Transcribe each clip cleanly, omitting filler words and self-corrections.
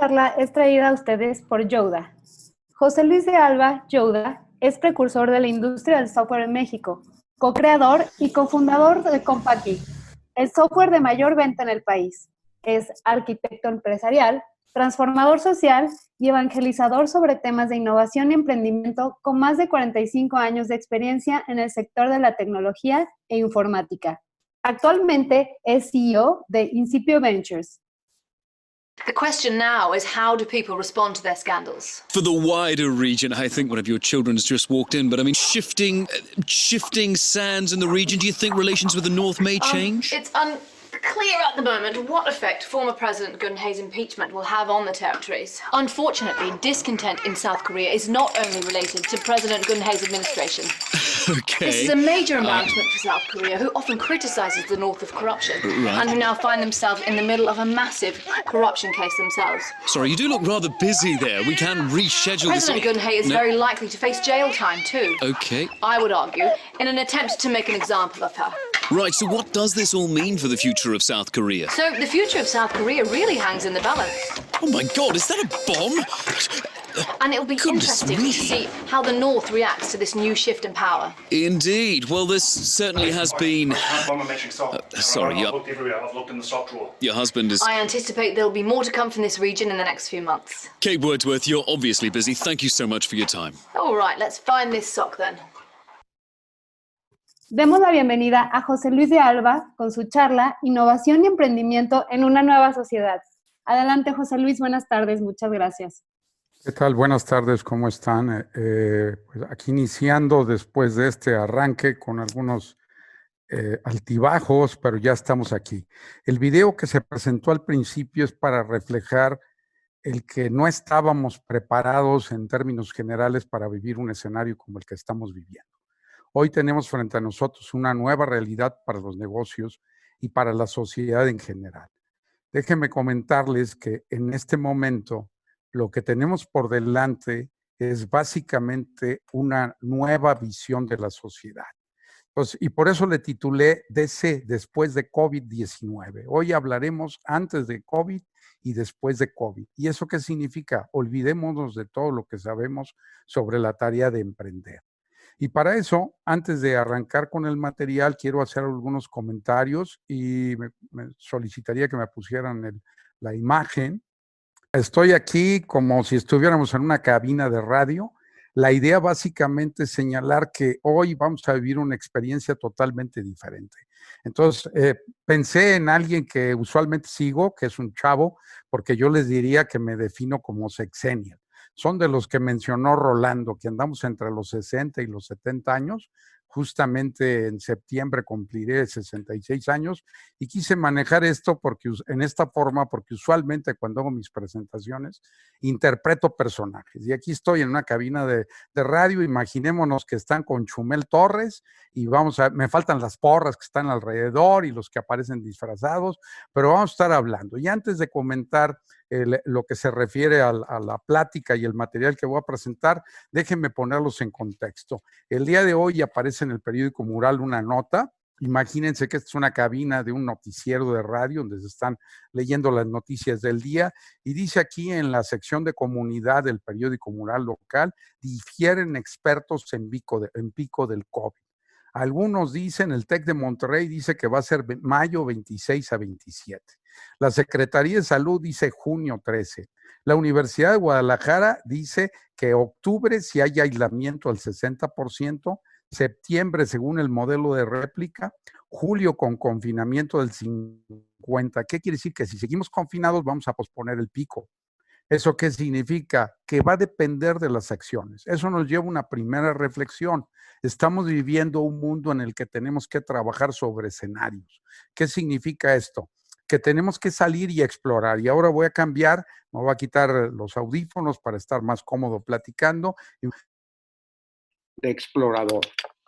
charla es traída a ustedes por Youda. José Luis de Alba Youda es precursor de la industria del software en México, co-creador y cofundador de Compaqui, el software de mayor venta en el país. Es arquitecto empresarial, transformador social y evangelizador sobre temas de innovación y emprendimiento con más de 45 años de experiencia en el sector de la tecnología e informática. Actualmente es CEO de Incipio Ventures. The question now is, how do people respond to their scandals? For the wider region, I think one of your children's just walked in, but I mean, shifting sands in the region, do you think relations with the North may change? It's unclear at the moment what effect former President Gun-Hye's impeachment will have on the territories. Unfortunately, discontent in South Korea is not only related to President Gun-Hye's administration. Okay. This is a major embarrassment for South Korea, who often criticizes the North of corruption, and who now find themselves in the middle of a massive corruption case themselves. Sorry, you do look rather busy there. We can reschedule President Gun-Hye is very likely to face jail time too. Okay. I would argue, in an attempt to make an example of her. Right, so what does this all mean for the future of South Korea? So the future of South Korea really hangs in the balance. Oh my God, is that a bomb? And it'll be interesting to see how the North reacts to this new shift in power. Indeed. Well, this certainly has been... sorry, I've looked everywhere. I've looked in the sock drawer. Your husband is... I anticipate there'll be more to come from this region in the next few months. Kate Wordsworth, you're obviously busy. Thank you so much for your time. All right, let's find this sock then. Demos la bienvenida a José Luis de Alba con su charla Innovación y Emprendimiento en una nueva sociedad. Adelante, José Luis, buenas tardes, muchas gracias. ¿Qué tal? Buenas tardes, ¿cómo están? Pues aquí iniciando después de este arranque con algunos altibajos, pero ya estamos aquí. El video que se presentó al principio es para reflejar el que no estábamos preparados en términos generales para vivir un escenario como el que estamos viviendo. Hoy tenemos frente a nosotros una nueva realidad para los negocios y para la sociedad en general. Déjenme comentarles que en este momento lo que tenemos por delante es básicamente una nueva visión de la sociedad. Entonces, y por eso le titulé DC, después de COVID-19. Hoy hablaremos antes de COVID y después de COVID. ¿Y eso qué significa? Olvidémonos de todo lo que sabemos sobre la tarea de emprender. Y para eso, antes de arrancar con el material, quiero hacer algunos comentarios y me solicitaría que me pusieran la imagen. Estoy aquí como si estuviéramos en una cabina de radio. La idea básicamente es señalar que hoy vamos a vivir una experiencia totalmente diferente. Entonces, pensé en alguien que usualmente sigo, que es un chavo, porque yo les diría que me defino como sexennial. Son de los que mencionó Rolando, que andamos entre los 60 y los 70 años. Justamente en septiembre cumpliré 66 años y quise manejar esto en esta forma porque usualmente cuando hago mis presentaciones interpreto personajes. Y aquí estoy en una cabina de radio, imaginémonos que están con Chumel Torres y me faltan las porras que están alrededor y los que aparecen disfrazados, pero vamos a estar hablando. Y antes de comentar lo que se refiere a la plática y el material que voy a presentar, déjenme ponerlos en contexto. El día de hoy aparece en el periódico Mural una nota. Imagínense que esta es una cabina de un noticiero de radio donde se están leyendo las noticias del día y dice aquí en la sección de comunidad del periódico Mural local, difieren expertos en pico del COVID. Algunos dicen, el TEC de Monterrey dice que va a ser mayo 26 a 27. La Secretaría de Salud dice junio 13. La Universidad de Guadalajara dice que octubre si hay aislamiento al 60%, septiembre según el modelo de réplica, julio con confinamiento del 50%. ¿Qué quiere decir? Que si seguimos confinados vamos a posponer el pico. ¿Eso qué significa? Que va a depender de las acciones. Eso nos lleva a una primera reflexión. Estamos viviendo un mundo en el que tenemos que trabajar sobre escenarios. ¿Qué significa esto? Que tenemos que salir y explorar. Y ahora voy a cambiar, me voy a quitar los audífonos para estar más cómodo platicando. De explorador.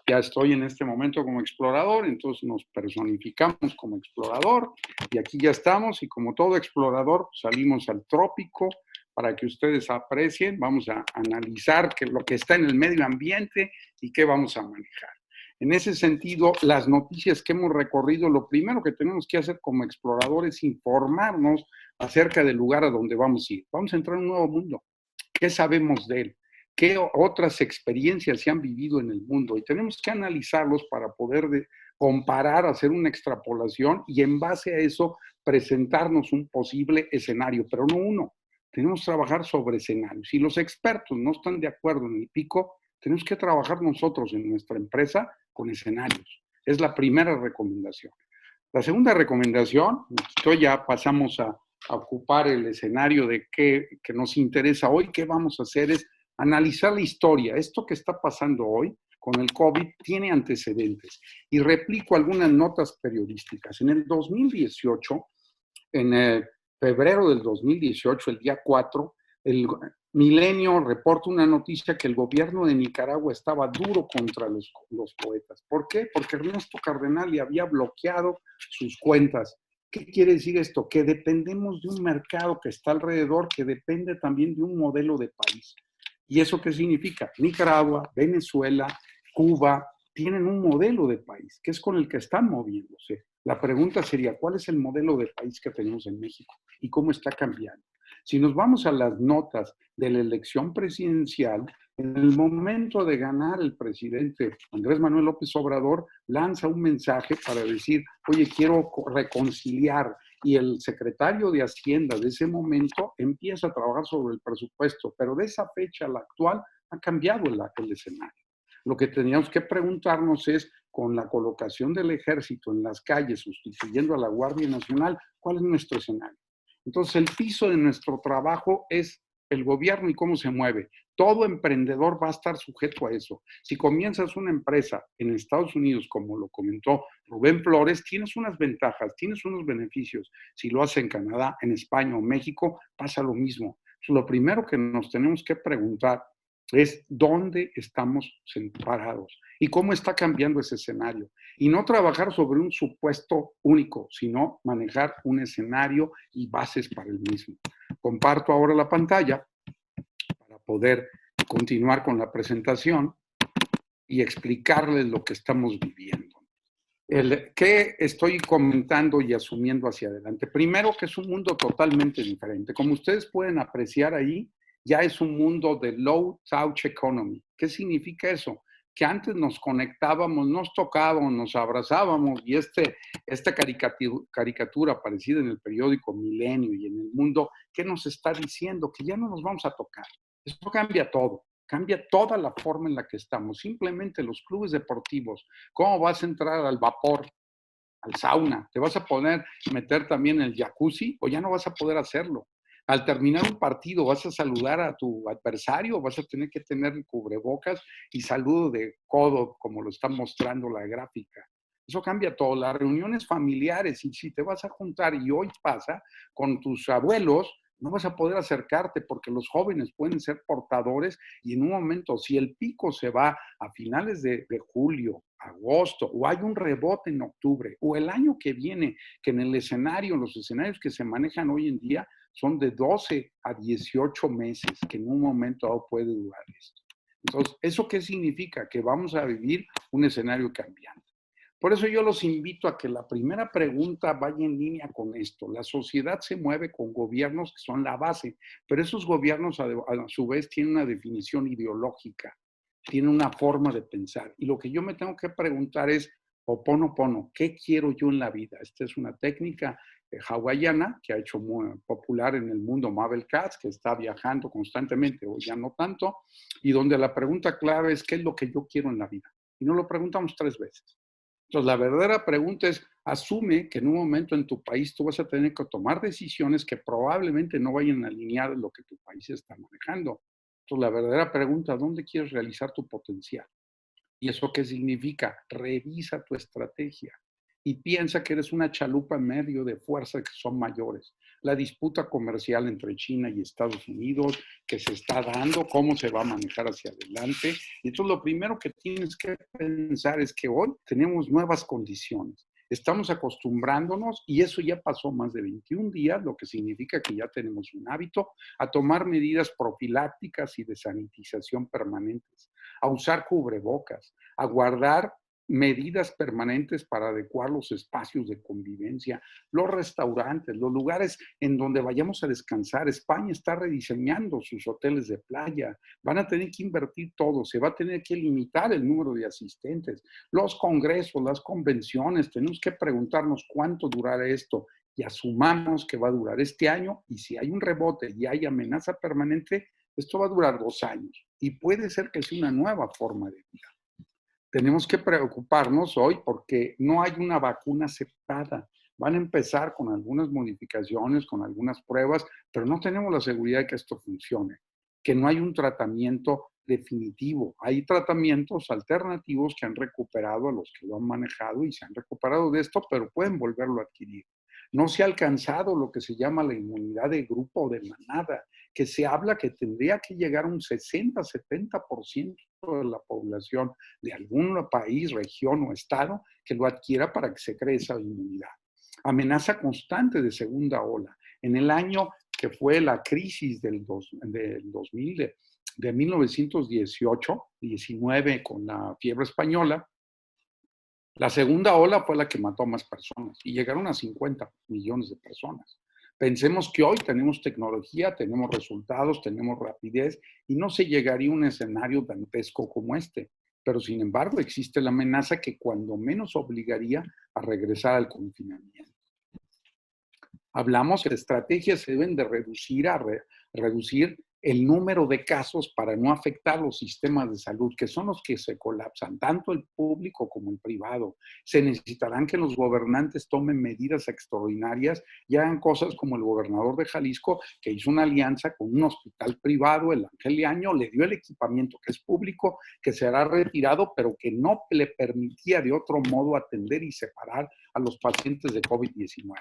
Ya estoy en este momento como explorador, entonces nos personificamos como explorador y aquí ya estamos y como todo explorador pues salimos al trópico para que ustedes aprecien. Vamos a analizar lo que está en el medio ambiente y qué vamos a manejar. En ese sentido, las noticias que hemos recorrido, lo primero que tenemos que hacer como exploradores es informarnos acerca del lugar a donde vamos a ir. Vamos a entrar en un nuevo mundo. ¿Qué sabemos de él? ¿Qué otras experiencias se han vivido en el mundo? Y tenemos que analizarlos para poder comparar, hacer una extrapolación y en base a eso presentarnos un posible escenario, pero no uno. Tenemos que trabajar sobre escenarios. Si los expertos no están de acuerdo en el pico, tenemos que trabajar nosotros en nuestra empresa con escenarios. Es la primera recomendación. La segunda recomendación, esto ya pasamos a ocupar el escenario de qué que nos interesa hoy, qué vamos a hacer es analizar la historia. Esto que está pasando hoy con el COVID tiene antecedentes. Y replico algunas notas periodísticas. En el 2018, en febrero del 2018, el día 4, el Milenio reporta una noticia que el gobierno de Nicaragua estaba duro contra los poetas. ¿Por qué? Porque Ernesto Cardenal le había bloqueado sus cuentas. ¿Qué quiere decir esto? Que dependemos de un mercado que está alrededor, que depende también de un modelo de país. ¿Y eso qué significa? Nicaragua, Venezuela, Cuba, tienen un modelo de país, que es con el que están moviéndose. La pregunta sería, ¿cuál es el modelo de país que tenemos en México y cómo está cambiando? Si nos vamos a las notas de la elección presidencial, en el momento de ganar el presidente Andrés Manuel López Obrador lanza un mensaje para decir, oye, quiero reconciliar, y el secretario de Hacienda de ese momento empieza a trabajar sobre el presupuesto, pero de esa fecha a la actual ha cambiado el escenario. Lo que teníamos que preguntarnos es, con la colocación del ejército en las calles, sustituyendo a la Guardia Nacional, ¿cuál es nuestro escenario? Entonces, el piso de nuestro trabajo es el gobierno y cómo se mueve. Todo emprendedor va a estar sujeto a eso. Si comienzas una empresa en Estados Unidos, como lo comentó Rubén Flores, tienes unas ventajas, tienes unos beneficios. Si lo haces en Canadá, en España o México, pasa lo mismo. Lo primero que nos tenemos que preguntar es dónde estamos parados y cómo está cambiando ese escenario. Y no trabajar sobre un supuesto único, sino manejar un escenario y bases para el mismo. Comparto ahora la pantalla para poder continuar con la presentación y explicarles lo que estamos viviendo. ¿Qué estoy comentando y asumiendo hacia adelante? Primero, que es un mundo totalmente diferente. Como ustedes pueden apreciar ahí, ya es un mundo de low touch economy. ¿Qué significa eso? Que antes nos conectábamos, nos tocábamos, nos abrazábamos y esta caricatura aparecida en el periódico Milenio y en el Mundo, ¿qué nos está diciendo? Que ya no nos vamos a tocar. Eso cambia todo. Cambia toda la forma en la que estamos. Simplemente los clubes deportivos, ¿cómo vas a entrar al vapor, al sauna? ¿Te vas a poder meter también en el jacuzzi o ya no vas a poder hacerlo? Al terminar un partido, ¿vas a saludar a tu adversario o vas a tener que tener el cubrebocas y saludo de codo, como lo está mostrando la gráfica? Eso cambia todo. Las reuniones familiares, y si te vas a juntar, y hoy pasa, con tus abuelos, no vas a poder acercarte porque los jóvenes pueden ser portadores y en un momento, si el pico se va a finales de julio, agosto, o hay un rebote en octubre, o el año que viene, que en el escenario, los escenarios que se manejan hoy en día son de 12 a 18 meses, que en un momento dado puede durar esto. Entonces, ¿eso qué significa? Que vamos a vivir un escenario cambiante. Por eso yo los invito a que la primera pregunta vaya en línea con esto. La sociedad se mueve con gobiernos que son la base, pero esos gobiernos a su vez tienen una definición ideológica, tienen una forma de pensar. Y lo que yo me tengo que preguntar es, Ho'oponopono, ¿qué quiero yo en la vida? Esta es una técnica hawaiana que ha hecho muy popular en el mundo Mabel Katz, que está viajando constantemente, hoy ya no tanto, y donde la pregunta clave es, ¿qué es lo que yo quiero en la vida? Y nos lo preguntamos 3 veces. Entonces, la verdadera pregunta es, asume que en un momento en tu país tú vas a tener que tomar decisiones que probablemente no vayan a alinear lo que tu país está manejando. Entonces, la verdadera pregunta, ¿dónde quieres realizar tu potencial? ¿Y eso qué significa? Revisa tu estrategia y piensa que eres una chalupa en medio de fuerzas que son mayores. La disputa comercial entre China y Estados Unidos que se está dando, cómo se va a manejar hacia adelante. Y entonces lo primero que tienes que pensar es que hoy tenemos nuevas condiciones. Estamos acostumbrándonos, y eso ya pasó más de 21 días, lo que significa que ya tenemos un hábito, a tomar medidas profilácticas y de sanitización permanentes, a usar cubrebocas, a guardar medidas permanentes para adecuar los espacios de convivencia, los restaurantes, los lugares en donde vayamos a descansar. España está rediseñando sus hoteles de playa, van a tener que invertir todo, se va a tener que limitar el número de asistentes, los congresos, las convenciones, tenemos que preguntarnos cuánto durará esto y asumamos que va a durar este año y si hay un rebote y hay amenaza permanente, esto va a durar 2 años y puede ser que sea una nueva forma de vida. Tenemos que preocuparnos hoy porque no hay una vacuna aceptada. Van a empezar con algunas modificaciones, con algunas pruebas, pero no tenemos la seguridad de que esto funcione, que no hay un tratamiento definitivo. Hay tratamientos alternativos que han recuperado a los que lo han manejado y se han recuperado de esto, pero pueden volverlo a adquirir. No se ha alcanzado lo que se llama la inmunidad de grupo o de manada, que se habla que tendría que llegar a un 60-70% de la población de algún país, región o estado que lo adquiera para que se cree esa inmunidad. Amenaza constante de segunda ola. En el año que fue la crisis del 2000, de 1918-19 con la fiebre española, la segunda ola fue la que mató a más personas y llegaron a 50 millones de personas. Pensemos que hoy tenemos tecnología, tenemos resultados, tenemos rapidez y no se llegaría a un escenario dantesco como este. Pero sin embargo existe la amenaza que cuando menos obligaría a regresar al confinamiento. Hablamos que estrategias se deben de reducir el número de casos para no afectar los sistemas de salud, que son los que se colapsan, tanto el público como el privado. Se necesitarán que los gobernantes tomen medidas extraordinarias y hagan cosas como el gobernador de Jalisco, que hizo una alianza con un hospital privado, el Ángel de Año, le dio el equipamiento que es público, que será retirado, pero que no le permitía de otro modo atender y separar a los pacientes de COVID-19.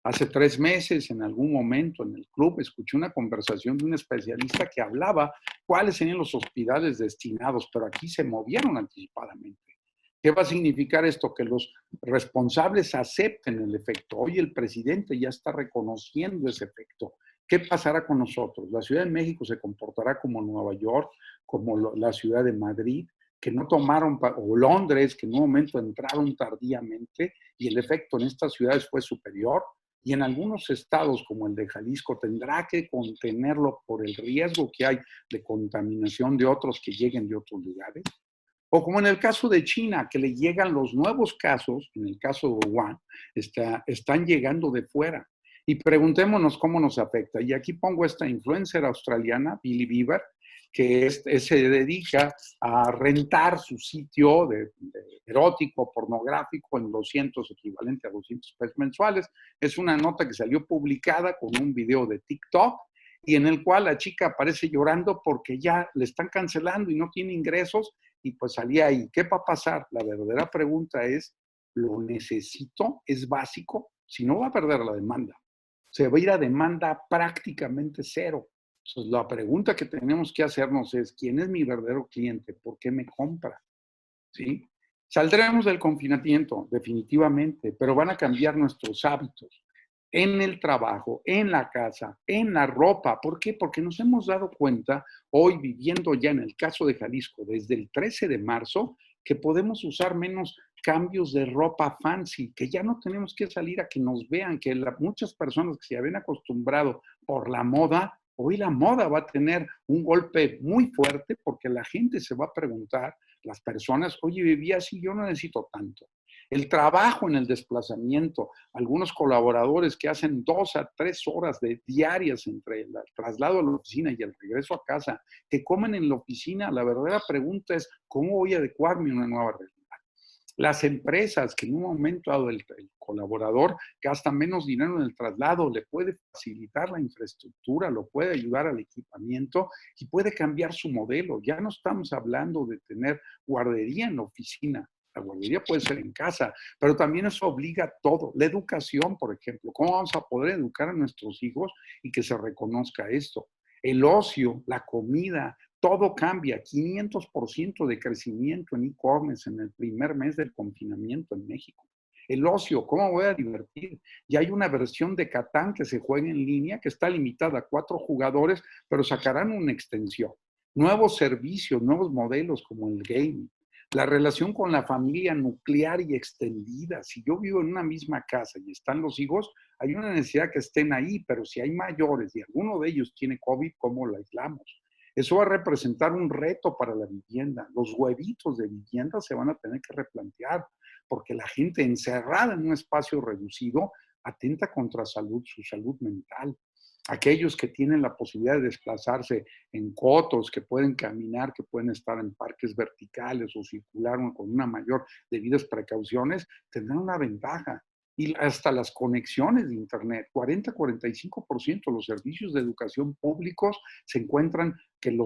Hace 3 meses, en algún momento en el club, escuché una conversación de un especialista que hablaba cuáles serían los hospitales destinados, pero aquí se movieron anticipadamente. ¿Qué va a significar esto? Que los responsables acepten el efecto. Hoy el presidente ya está reconociendo ese efecto. ¿Qué pasará con nosotros? La Ciudad de México se comportará como Nueva York, como la Ciudad de Madrid, que no tomaron, o Londres, que en un momento entraron tardíamente y el efecto en estas ciudades fue superior. Y en algunos estados, como el de Jalisco, tendrá que contenerlo por el riesgo que hay de contaminación de otros que lleguen de otros lugares. O como en el caso de China, que le llegan los nuevos casos, en el caso de Wuhan, están llegando de fuera. Y preguntémonos cómo nos afecta. Y aquí pongo esta influencer australiana, Billie Bieber, que se dedica a rentar su sitio de erótico, pornográfico en 200, equivalente a 200 pesos mensuales. Es una nota que salió publicada con un video de TikTok y en el cual la chica aparece llorando porque ya le están cancelando y no tiene ingresos y pues salía ahí. ¿Qué va a pasar? La verdadera pregunta es, ¿lo necesito? ¿Es básico? Si no, va a perder la demanda. Se va a ir a demanda prácticamente cero. Entonces, la pregunta que tenemos que hacernos es, ¿quién es mi verdadero cliente? ¿Por qué me compra? ¿Sí? Saldremos del confinamiento, definitivamente, pero van a cambiar nuestros hábitos en el trabajo, en la casa, en la ropa. ¿Por qué? Porque nos hemos dado cuenta, hoy viviendo ya en el caso de Jalisco, desde el 13 de marzo, que podemos usar menos cambios de ropa fancy, que ya no tenemos que salir a que nos vean, que muchas personas que se habían acostumbrado por la moda, hoy la moda va a tener un golpe muy fuerte porque la gente se va a preguntar, las personas, oye, vivía así, yo no necesito tanto. El trabajo en el desplazamiento, algunos colaboradores que hacen 2 a 3 horas diarias entre el traslado a la oficina y el regreso a casa, que comen en la oficina, la verdadera pregunta es, ¿cómo voy a adecuarme a una nueva realidad? Las empresas que en un momento dado el colaborador gasta menos dinero en el traslado, le puede facilitar la infraestructura, lo puede ayudar al equipamiento y puede cambiar su modelo. Ya no estamos hablando de tener guardería en la oficina. La guardería puede ser en casa, pero también eso obliga a todo. La educación, por ejemplo, ¿cómo vamos a poder educar a nuestros hijos y que se reconozca esto? El ocio, la comida, todo cambia. 500% de crecimiento en e-commerce en el primer mes del confinamiento en México. El ocio, ¿cómo voy a divertir? Y hay una versión de Catán que se juega en línea que está limitada a 4 jugadores, pero sacarán una extensión. nuevos servicios, nuevos modelos como el gaming, la relación con la familia nuclear y extendida. Si yo vivo en una misma casa y están los hijos, hay una necesidad que estén ahí, pero si hay mayores y alguno de ellos tiene COVID, ¿cómo lo aislamos? Eso va a representar un reto para la vivienda. Los huevitos de vivienda se van a tener que replantear, porque la gente encerrada en un espacio reducido atenta contra su salud mental. Aquellos que tienen la posibilidad de desplazarse en cotos, que pueden caminar, que pueden estar en parques verticales o circular con una mayor debidas precauciones, tendrán una ventaja. Y hasta las conexiones de Internet, 40-45% de los servicios de educación públicos se encuentran que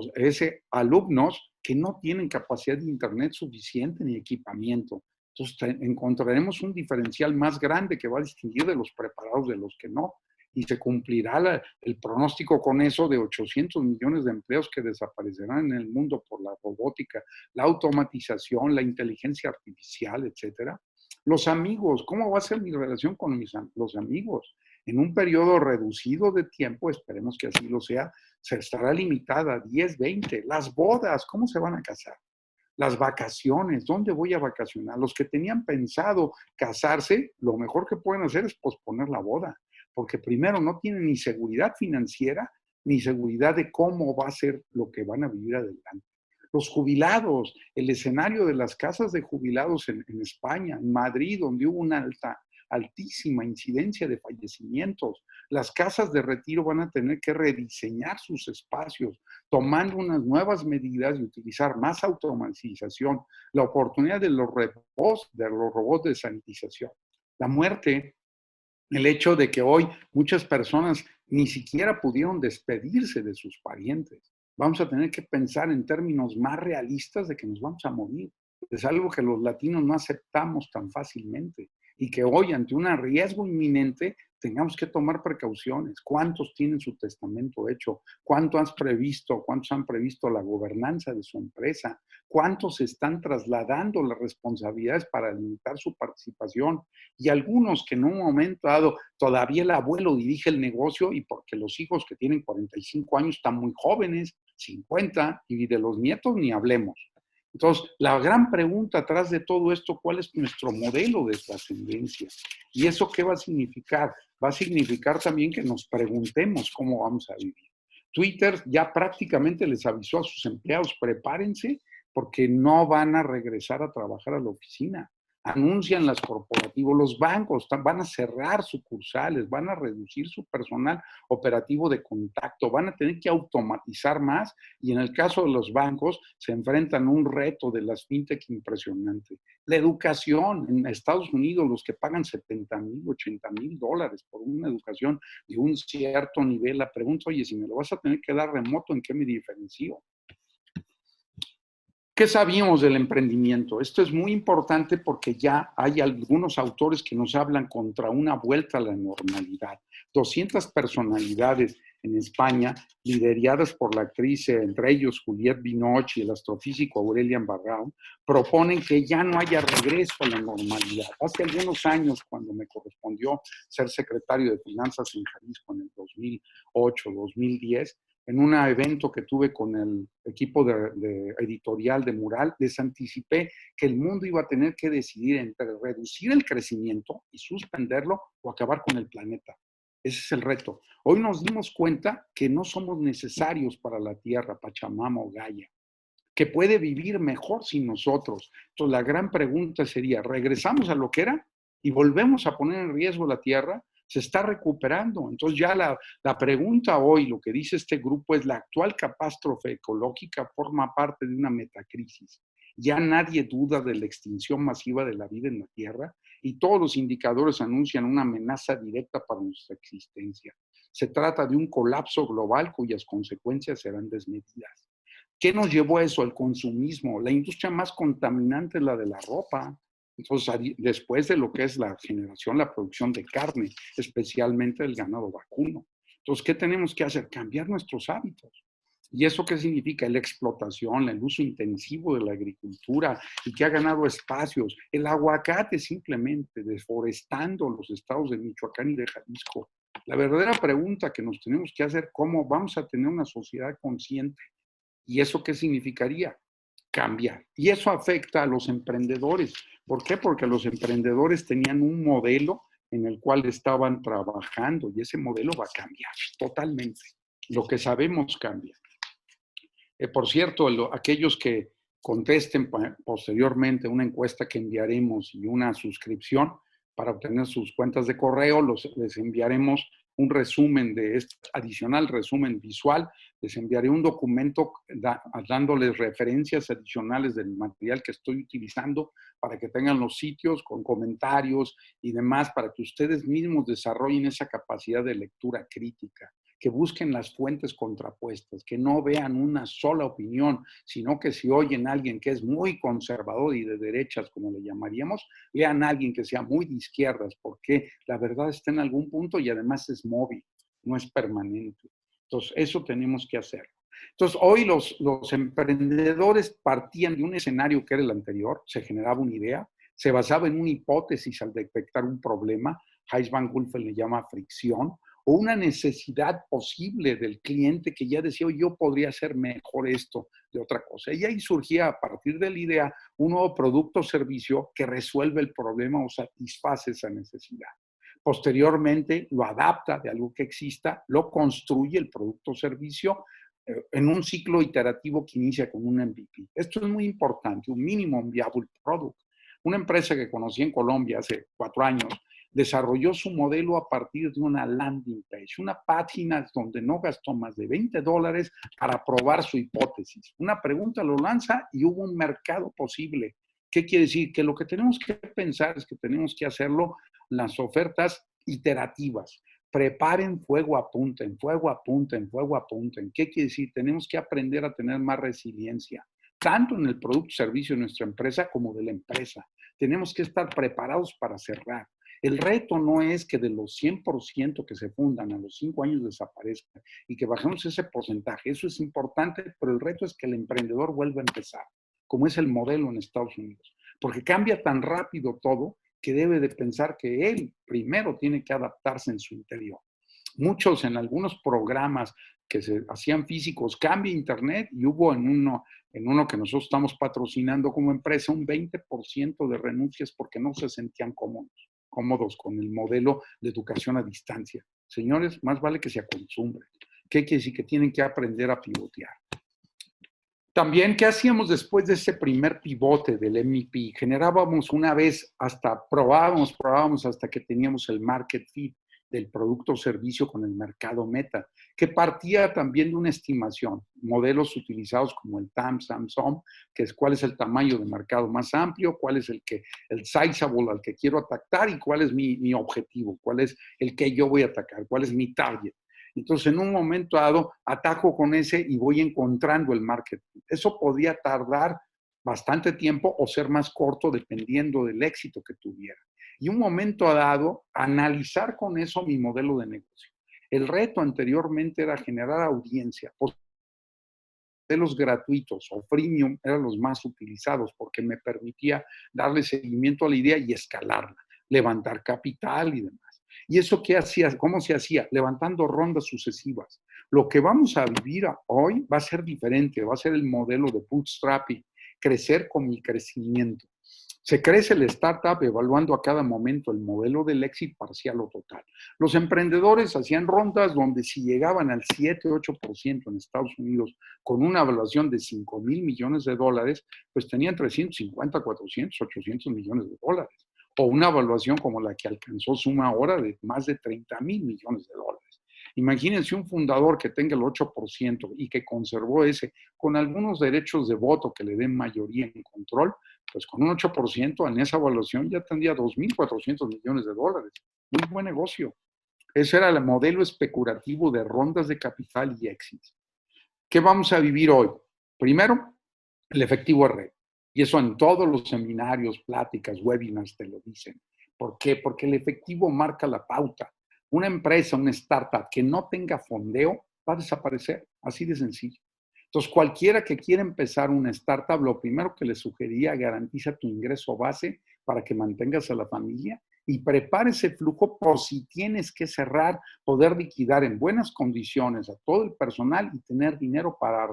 alumnos que no tienen capacidad de Internet suficiente ni equipamiento. Entonces encontraremos un diferencial más grande que va a distinguir de los preparados de los que no. Y se cumplirá el pronóstico con eso de 800 millones de empleos que desaparecerán en el mundo por la robótica, la automatización, la inteligencia artificial, etcétera. Los amigos, ¿cómo va a ser mi relación con los amigos? En un periodo reducido de tiempo, esperemos que así lo sea, se estará limitada a 10, 20. Las bodas, ¿cómo se van a casar? Las vacaciones, ¿dónde voy a vacacionar? Los que tenían pensado casarse, lo mejor que pueden hacer es posponer la boda, porque primero no tienen ni seguridad financiera, ni seguridad de cómo va a ser lo que van a vivir adelante. Los jubilados, el escenario de las casas de jubilados en España, en Madrid, donde hubo una altísima incidencia de fallecimientos. Las casas de retiro van a tener que rediseñar sus espacios, tomando unas nuevas medidas y utilizar más automatización, la oportunidad de los robots de sanitización. La muerte, el hecho de que hoy muchas personas ni siquiera pudieron despedirse de sus parientes. Vamos a tener que pensar en términos más realistas de que nos vamos a morir. Es algo que los latinos no aceptamos tan fácilmente y que hoy, ante un riesgo inminente, tengamos que tomar precauciones. ¿Cuántos tienen su testamento hecho? ¿Cuántos han previsto la gobernanza de su empresa? ¿Cuántos están trasladando las responsabilidades para limitar su participación? Y algunos que en un momento dado todavía el abuelo dirige el negocio y porque los hijos que tienen 45 años están muy jóvenes, 50, y de los nietos ni hablemos. Entonces, la gran pregunta atrás de todo esto, ¿cuál es nuestro modelo de trascendencia? ¿Y eso qué va a significar? Va a significar también que nos preguntemos cómo vamos a vivir. Twitter ya prácticamente les avisó a sus empleados, prepárense porque no van a regresar a trabajar a la oficina. Anuncian las corporativos, los bancos van a cerrar sucursales, van a reducir su personal operativo de contacto, van a tener que automatizar más y en el caso de los bancos se enfrentan a un reto de las fintech impresionante. La educación, en Estados Unidos los que pagan $70,000, $80,000 por una educación de un cierto nivel, la pregunta, oye, si me lo vas a tener que dar remoto, ¿en qué me diferencio? ¿Qué sabíamos del emprendimiento? Esto es muy importante porque ya hay algunos autores que nos hablan contra una vuelta a la normalidad. 200 personalidades en España, lideradas por la actriz, entre ellos Juliette Binoche y el astrofísico Aurelian Barrao, proponen que ya no haya regreso a la normalidad. Hace algunos años, cuando me correspondió ser secretario de Finanzas en Jalisco en el 2008, 2010, en un evento que tuve con el equipo de editorial de Mural, les anticipé que el mundo iba a tener que decidir entre reducir el crecimiento y suspenderlo o acabar con el planeta. Ese es el reto. Hoy nos dimos cuenta que no somos necesarios para la Tierra, Pachamama o Gaia, que puede vivir mejor sin nosotros. Entonces, la gran pregunta sería, ¿regresamos a lo que era y volvemos a poner en riesgo la Tierra? Se está recuperando. Entonces ya la pregunta hoy, lo que dice este grupo es la actual catástrofe ecológica forma parte de una metacrisis. Ya nadie duda de la extinción masiva de la vida en la Tierra y todos los indicadores anuncian una amenaza directa para nuestra existencia. Se trata de un colapso global cuyas consecuencias serán desmedidas. ¿Qué nos llevó a eso? El consumismo. La industria más contaminante es la de la ropa. Entonces, después de lo que es la generación, la producción de carne, especialmente el ganado vacuno. Entonces, ¿qué tenemos que hacer? Cambiar nuestros hábitos. ¿Y eso qué significa? La explotación, el uso intensivo de la agricultura y que ha ganado espacios. El aguacate simplemente deforestando los estados de Michoacán y de Jalisco. La verdadera pregunta que nos tenemos que hacer, ¿cómo vamos a tener una sociedad consciente? ¿Y eso qué significaría? Cambiar. Y eso afecta a los emprendedores. ¿Por qué? Porque los emprendedores tenían un modelo en el cual estaban trabajando y ese modelo va a cambiar totalmente. Lo que sabemos cambia. Por cierto, aquellos que contesten posteriormente una encuesta que enviaremos y una suscripción para obtener sus cuentas de correo, les enviaremos un resumen de este adicional resumen visual, les enviaré un documento dándoles referencias adicionales del material que estoy utilizando para que tengan los sitios con comentarios y demás, para que ustedes mismos desarrollen esa capacidad de lectura crítica, que busquen las fuentes contrapuestas, que no vean una sola opinión, sino que si oyen a alguien que es muy conservador y de derechas, como le llamaríamos, vean a alguien que sea muy de izquierdas, porque la verdad está en algún punto y además es móvil, no es permanente. Entonces, eso tenemos que hacer. Entonces, hoy los emprendedores partían de un escenario que era el anterior, se generaba una idea, se basaba en una hipótesis al detectar un problema, Heinz van Gulfen le llama fricción, o una necesidad posible del cliente que ya decía, yo podría hacer mejor esto de otra cosa. Y ahí surgía a partir de la idea un nuevo producto o servicio que resuelve el problema o satisface esa necesidad. Posteriormente lo adapta de algo que exista, lo construye el producto o servicio en un ciclo iterativo que inicia con un MVP. Esto es muy importante, un minimum viable product. Una empresa que conocí en Colombia hace 4 años, desarrolló su modelo a partir de una landing page, una página donde no gastó más de $20 para probar su hipótesis. Una pregunta lo lanza y hubo un mercado posible. ¿Qué quiere decir? Que lo que tenemos que pensar es que tenemos que hacerlo las ofertas iterativas. Preparen fuego, apunten, fuego, apunten, fuego, apunten. ¿Qué quiere decir? Tenemos que aprender a tener más resiliencia, tanto en el producto o servicio de nuestra empresa como de la empresa. Tenemos que estar preparados para cerrar. El reto no es que de los 100% que se fundan a los 5 años desaparezcan y que bajemos ese porcentaje. Eso es importante, pero el reto es que el emprendedor vuelva a empezar, como es el modelo en Estados Unidos. Porque cambia tan rápido todo que debe de pensar que él primero tiene que adaptarse en su interior. Muchos en algunos programas que se hacían físicos, cambia internet y hubo en uno que nosotros estamos patrocinando como empresa un 20% de renuncias porque no se sentían cómodos con el modelo de educación a distancia. Señores, más vale que se acostumbren. ¿Qué quiere decir? Que tienen que aprender a pivotear. También, ¿qué hacíamos después de ese primer pivote del MVP? Generábamos una vez, hasta probábamos hasta que teníamos el market fit del producto o servicio con el mercado meta, que partía también de una estimación, modelos utilizados como el TAM, SAM, que es cuál es el tamaño de mercado más amplio, cuál es el sizable al que quiero atacar y cuál es mi objetivo, cuál es el que yo voy a atacar, cuál es mi target. Entonces, en un momento dado, ataco con ese y voy encontrando el market. Eso podía tardar bastante tiempo o ser más corto dependiendo del éxito que tuviera. Y un momento dado, analizar con eso mi modelo de negocio. El reto anteriormente era generar audiencia. Modelos gratuitos o freemium eran los más utilizados porque me permitía darle seguimiento a la idea y escalarla, levantar capital y demás. ¿Y eso qué hacía? ¿Cómo se hacía? Levantando rondas sucesivas. Lo que vamos a vivir hoy va a ser diferente, va a ser el modelo de bootstrapping, crecer con mi crecimiento. Se crece el startup evaluando a cada momento el modelo del éxito parcial o total. Los emprendedores hacían rondas donde si llegaban al 7-8% en Estados Unidos con una evaluación de $5,000 millones, pues tenían 350, 400, 800 millones de dólares. O una evaluación como la que alcanzó Suma ahora de más de $30,000 millones. Imagínense un fundador que tenga el 8% y que conservó ese con algunos derechos de voto que le den mayoría en control, pues con un 8% en esa evaluación ya tendría $2,400 millones. Muy buen negocio. Ese era el modelo especulativo de rondas de capital y éxito. ¿Qué vamos a vivir hoy? Primero, el efectivo es rey. Y eso en todos los seminarios, pláticas, webinars te lo dicen. ¿Por qué? Porque el efectivo marca la pauta. Una empresa, una startup que no tenga fondeo va a desaparecer, así de sencillo. Entonces, cualquiera que quiera empezar una startup, lo primero que le sugeriría, garantiza tu ingreso base para que mantengas a la familia y prepara ese flujo por si tienes que cerrar, poder liquidar en buenas condiciones a todo el personal y tener dinero para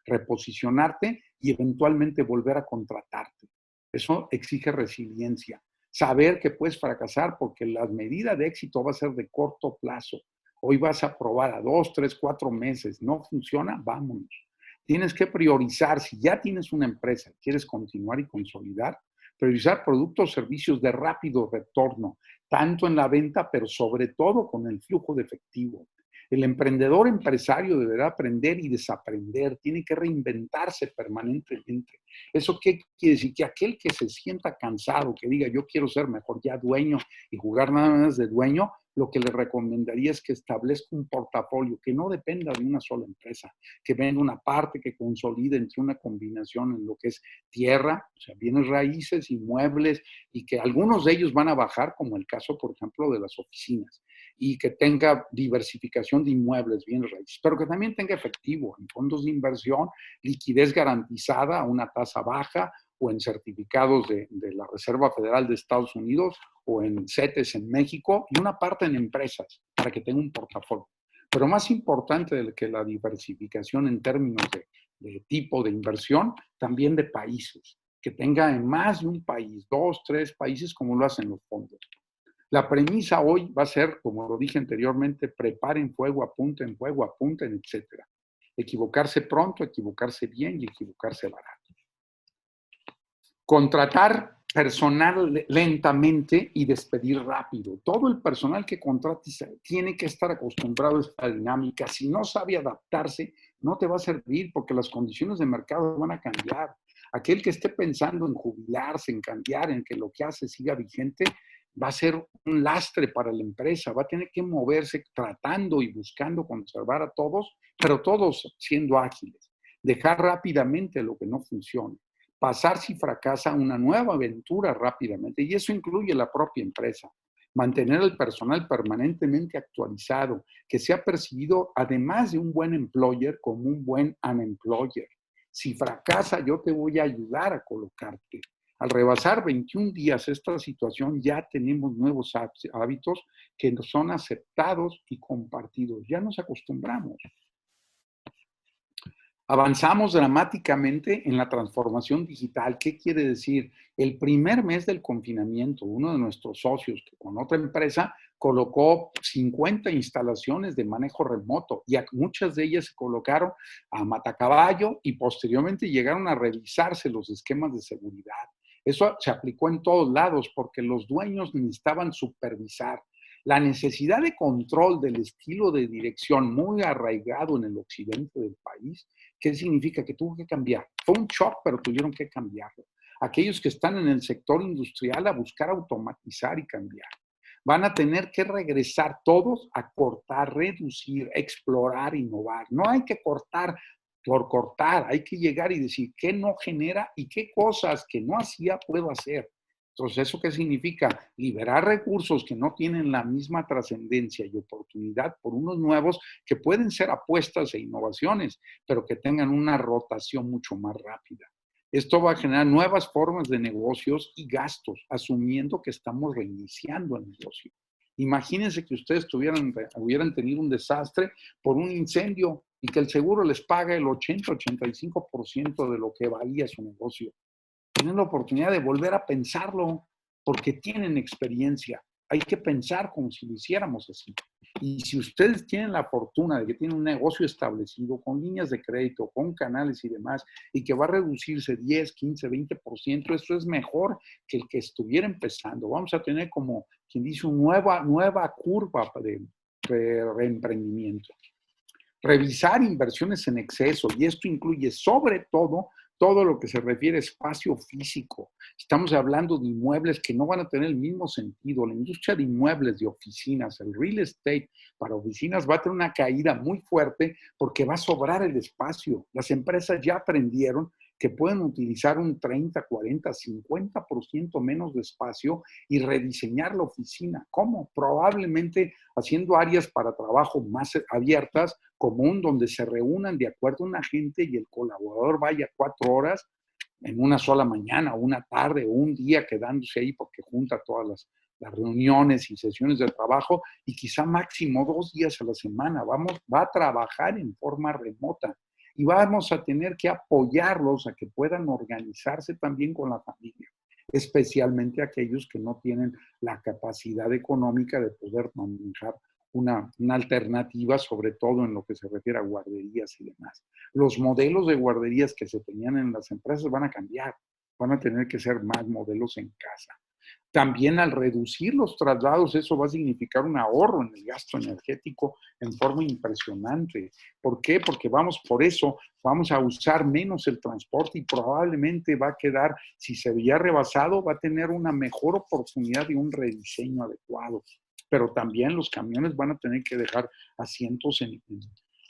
reposicionarte y eventualmente volver a contratarte. Eso exige resiliencia. Saber que puedes fracasar porque la medida de éxito va a ser de corto plazo. Hoy vas a probar a 2, 3, 4 meses. No funciona, vámonos. Tienes que priorizar. Si ya tienes una empresa, quieres continuar y consolidar, priorizar productos o servicios de rápido retorno, tanto en la venta, pero sobre todo con el flujo de efectivo. El emprendedor empresario deberá aprender y desaprender, tiene que reinventarse permanentemente. ¿Eso qué quiere decir? Que aquel que se sienta cansado, que diga yo quiero ser mejor ya dueño y jugar nada más de dueño, lo que le recomendaría es que establezca un portafolio que no dependa de una sola empresa, que venda una parte, que consolide entre una combinación en lo que es tierra, o sea, bienes raíces, inmuebles, y que algunos de ellos van a bajar, como el caso, por ejemplo, de las oficinas, y que tenga diversificación de inmuebles, bienes raíces, pero que también tenga efectivo en fondos de inversión, liquidez garantizada a una tasa baja, o en certificados de la Reserva Federal de Estados Unidos, o en CETES en México, y una parte en empresas, para que tenga un portafolio. Pero más importante que la diversificación en términos de tipo de inversión, también de países, que tenga en más de un país, 2, 3 países, como lo hacen los fondos. La premisa hoy va a ser, como lo dije anteriormente, preparen fuego, apunten, etc. Equivocarse pronto, equivocarse bien y equivocarse barato. Contratar personal lentamente y despedir rápido. Todo el personal que contrates tiene que estar acostumbrado a esta dinámica. Si no sabe adaptarse, no te va a servir porque las condiciones de mercado van a cambiar. Aquel que esté pensando en jubilarse, en cambiar, en que lo que hace siga vigente, va a ser un lastre para la empresa. Va a tener que moverse tratando y buscando conservar a todos, pero todos siendo ágiles. Dejar rápidamente lo que no funciona. Pasar si fracasa una nueva aventura rápidamente, y eso incluye la propia empresa. Mantener el personal permanentemente actualizado, que sea percibido, además de un buen employer, como un buen unemployer. Si fracasa, yo te voy a ayudar a colocarte. Al rebasar 21 días esta situación, ya tenemos nuevos hábitos que son aceptados y compartidos. Ya nos acostumbramos. Avanzamos dramáticamente en la transformación digital. ¿Qué quiere decir? El primer mes del confinamiento, uno de nuestros socios, que con otra empresa, colocó 50 instalaciones de manejo remoto y muchas de ellas se colocaron a matacaballo y posteriormente llegaron a revisarse los esquemas de seguridad. Eso se aplicó en todos lados porque los dueños necesitaban supervisar. La necesidad de control del estilo de dirección muy arraigado en el occidente del país, ¿qué significa? Que tuvo que cambiar. Fue un shock, pero tuvieron que cambiarlo. Aquellos que están en el sector industrial a buscar automatizar y cambiar. Van a tener que regresar todos a cortar, reducir, explorar, innovar. No hay que cortar por cortar, hay que llegar y decir qué no genera y qué cosas que no hacía puedo hacer. Entonces, ¿eso qué significa? Liberar recursos que no tienen la misma trascendencia y oportunidad por unos nuevos que pueden ser apuestas e innovaciones, pero que tengan una rotación mucho más rápida. Esto va a generar nuevas formas de negocios y gastos, asumiendo que estamos reiniciando el negocio. Imagínense que ustedes hubieran tenido un desastre por un incendio y que el seguro les paga el 80-85% de lo que valía su negocio. Tienen la oportunidad de volver a pensarlo porque tienen experiencia. Hay que pensar como si lo hiciéramos así. Y si ustedes tienen la fortuna de que tienen un negocio establecido con líneas de crédito, con canales y demás, y que va a reducirse 10, 15, 20%, eso es mejor que el que estuviera empezando. Vamos a tener, como quien dice, una nueva curva de reemprendimiento. Revisar inversiones en exceso, y esto incluye sobre todo lo que se refiere a espacio físico. Estamos hablando de inmuebles que no van a tener el mismo sentido. La industria de inmuebles, de oficinas, el real estate para oficinas va a tener una caída muy fuerte porque va a sobrar el espacio. Las empresas ya aprendieron que pueden utilizar un 30, 40, 50% menos de espacio y rediseñar la oficina. ¿Cómo? Probablemente haciendo áreas para trabajo más abiertas, común, donde se reúnan de acuerdo a una gente y el colaborador vaya 4 horas en una sola mañana, o una tarde, o un día quedándose ahí porque junta todas las reuniones y sesiones de trabajo, y quizá máximo 2 días a la semana. Va a trabajar en forma remota y vamos a tener que apoyarlos a que puedan organizarse también con la familia, especialmente aquellos que no tienen la capacidad económica de poder manejar una alternativa, sobre todo en lo que se refiere a guarderías y demás. Los modelos de guarderías que se tenían en las empresas van a cambiar, van a tener que ser más modelos en casa. También al reducir los traslados, eso va a significar un ahorro en el gasto energético en forma impresionante. ¿Por qué? Porque vamos a usar menos el transporte y probablemente va a quedar, si se veía rebasado, va a tener una mejor oportunidad de un rediseño adecuado. Pero también los camiones van a tener que dejar asientos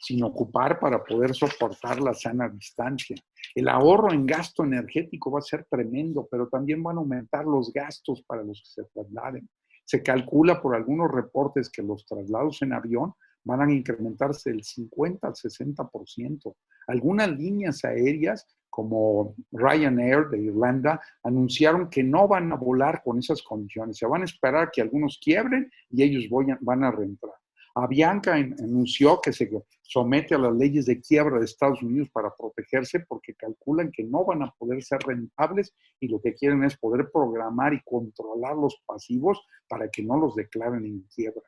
sin ocupar para poder soportar la sana distancia. El ahorro en gasto energético va a ser tremendo, pero también van a aumentar los gastos para los que se trasladen. Se calcula por algunos reportes que los traslados en avión van a incrementarse del 50 al 60%. Algunas líneas aéreas, como Ryanair de Irlanda, anunciaron que no van a volar con esas condiciones. Se van a esperar que algunos quiebren y ellos van a reentrar. Avianca anunció que se somete a las leyes de quiebra de Estados Unidos para protegerse porque calculan que no van a poder ser rentables y lo que quieren es poder programar y controlar los pasivos para que no los declaren en quiebra.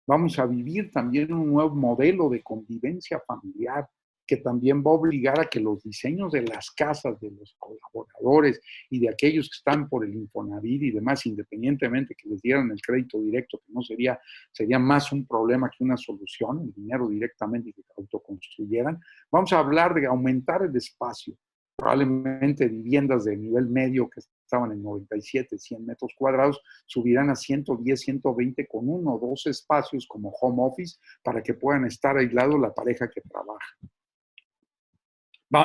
Vamos a vivir también un nuevo modelo de convivencia familiar que también va a obligar a que los diseños de las casas de los colaboradores y de aquellos que están por el Infonavit y demás, independientemente que les dieran el crédito directo, que no sería más un problema que una solución, el dinero directamente que autoconstruyeran. Vamos a hablar de aumentar el espacio. Probablemente viviendas de nivel medio que estaban en 97, 100 metros cuadrados, subirán a 110, 120 con 1 o 2 espacios como home office para que puedan estar aislados la pareja que trabaja.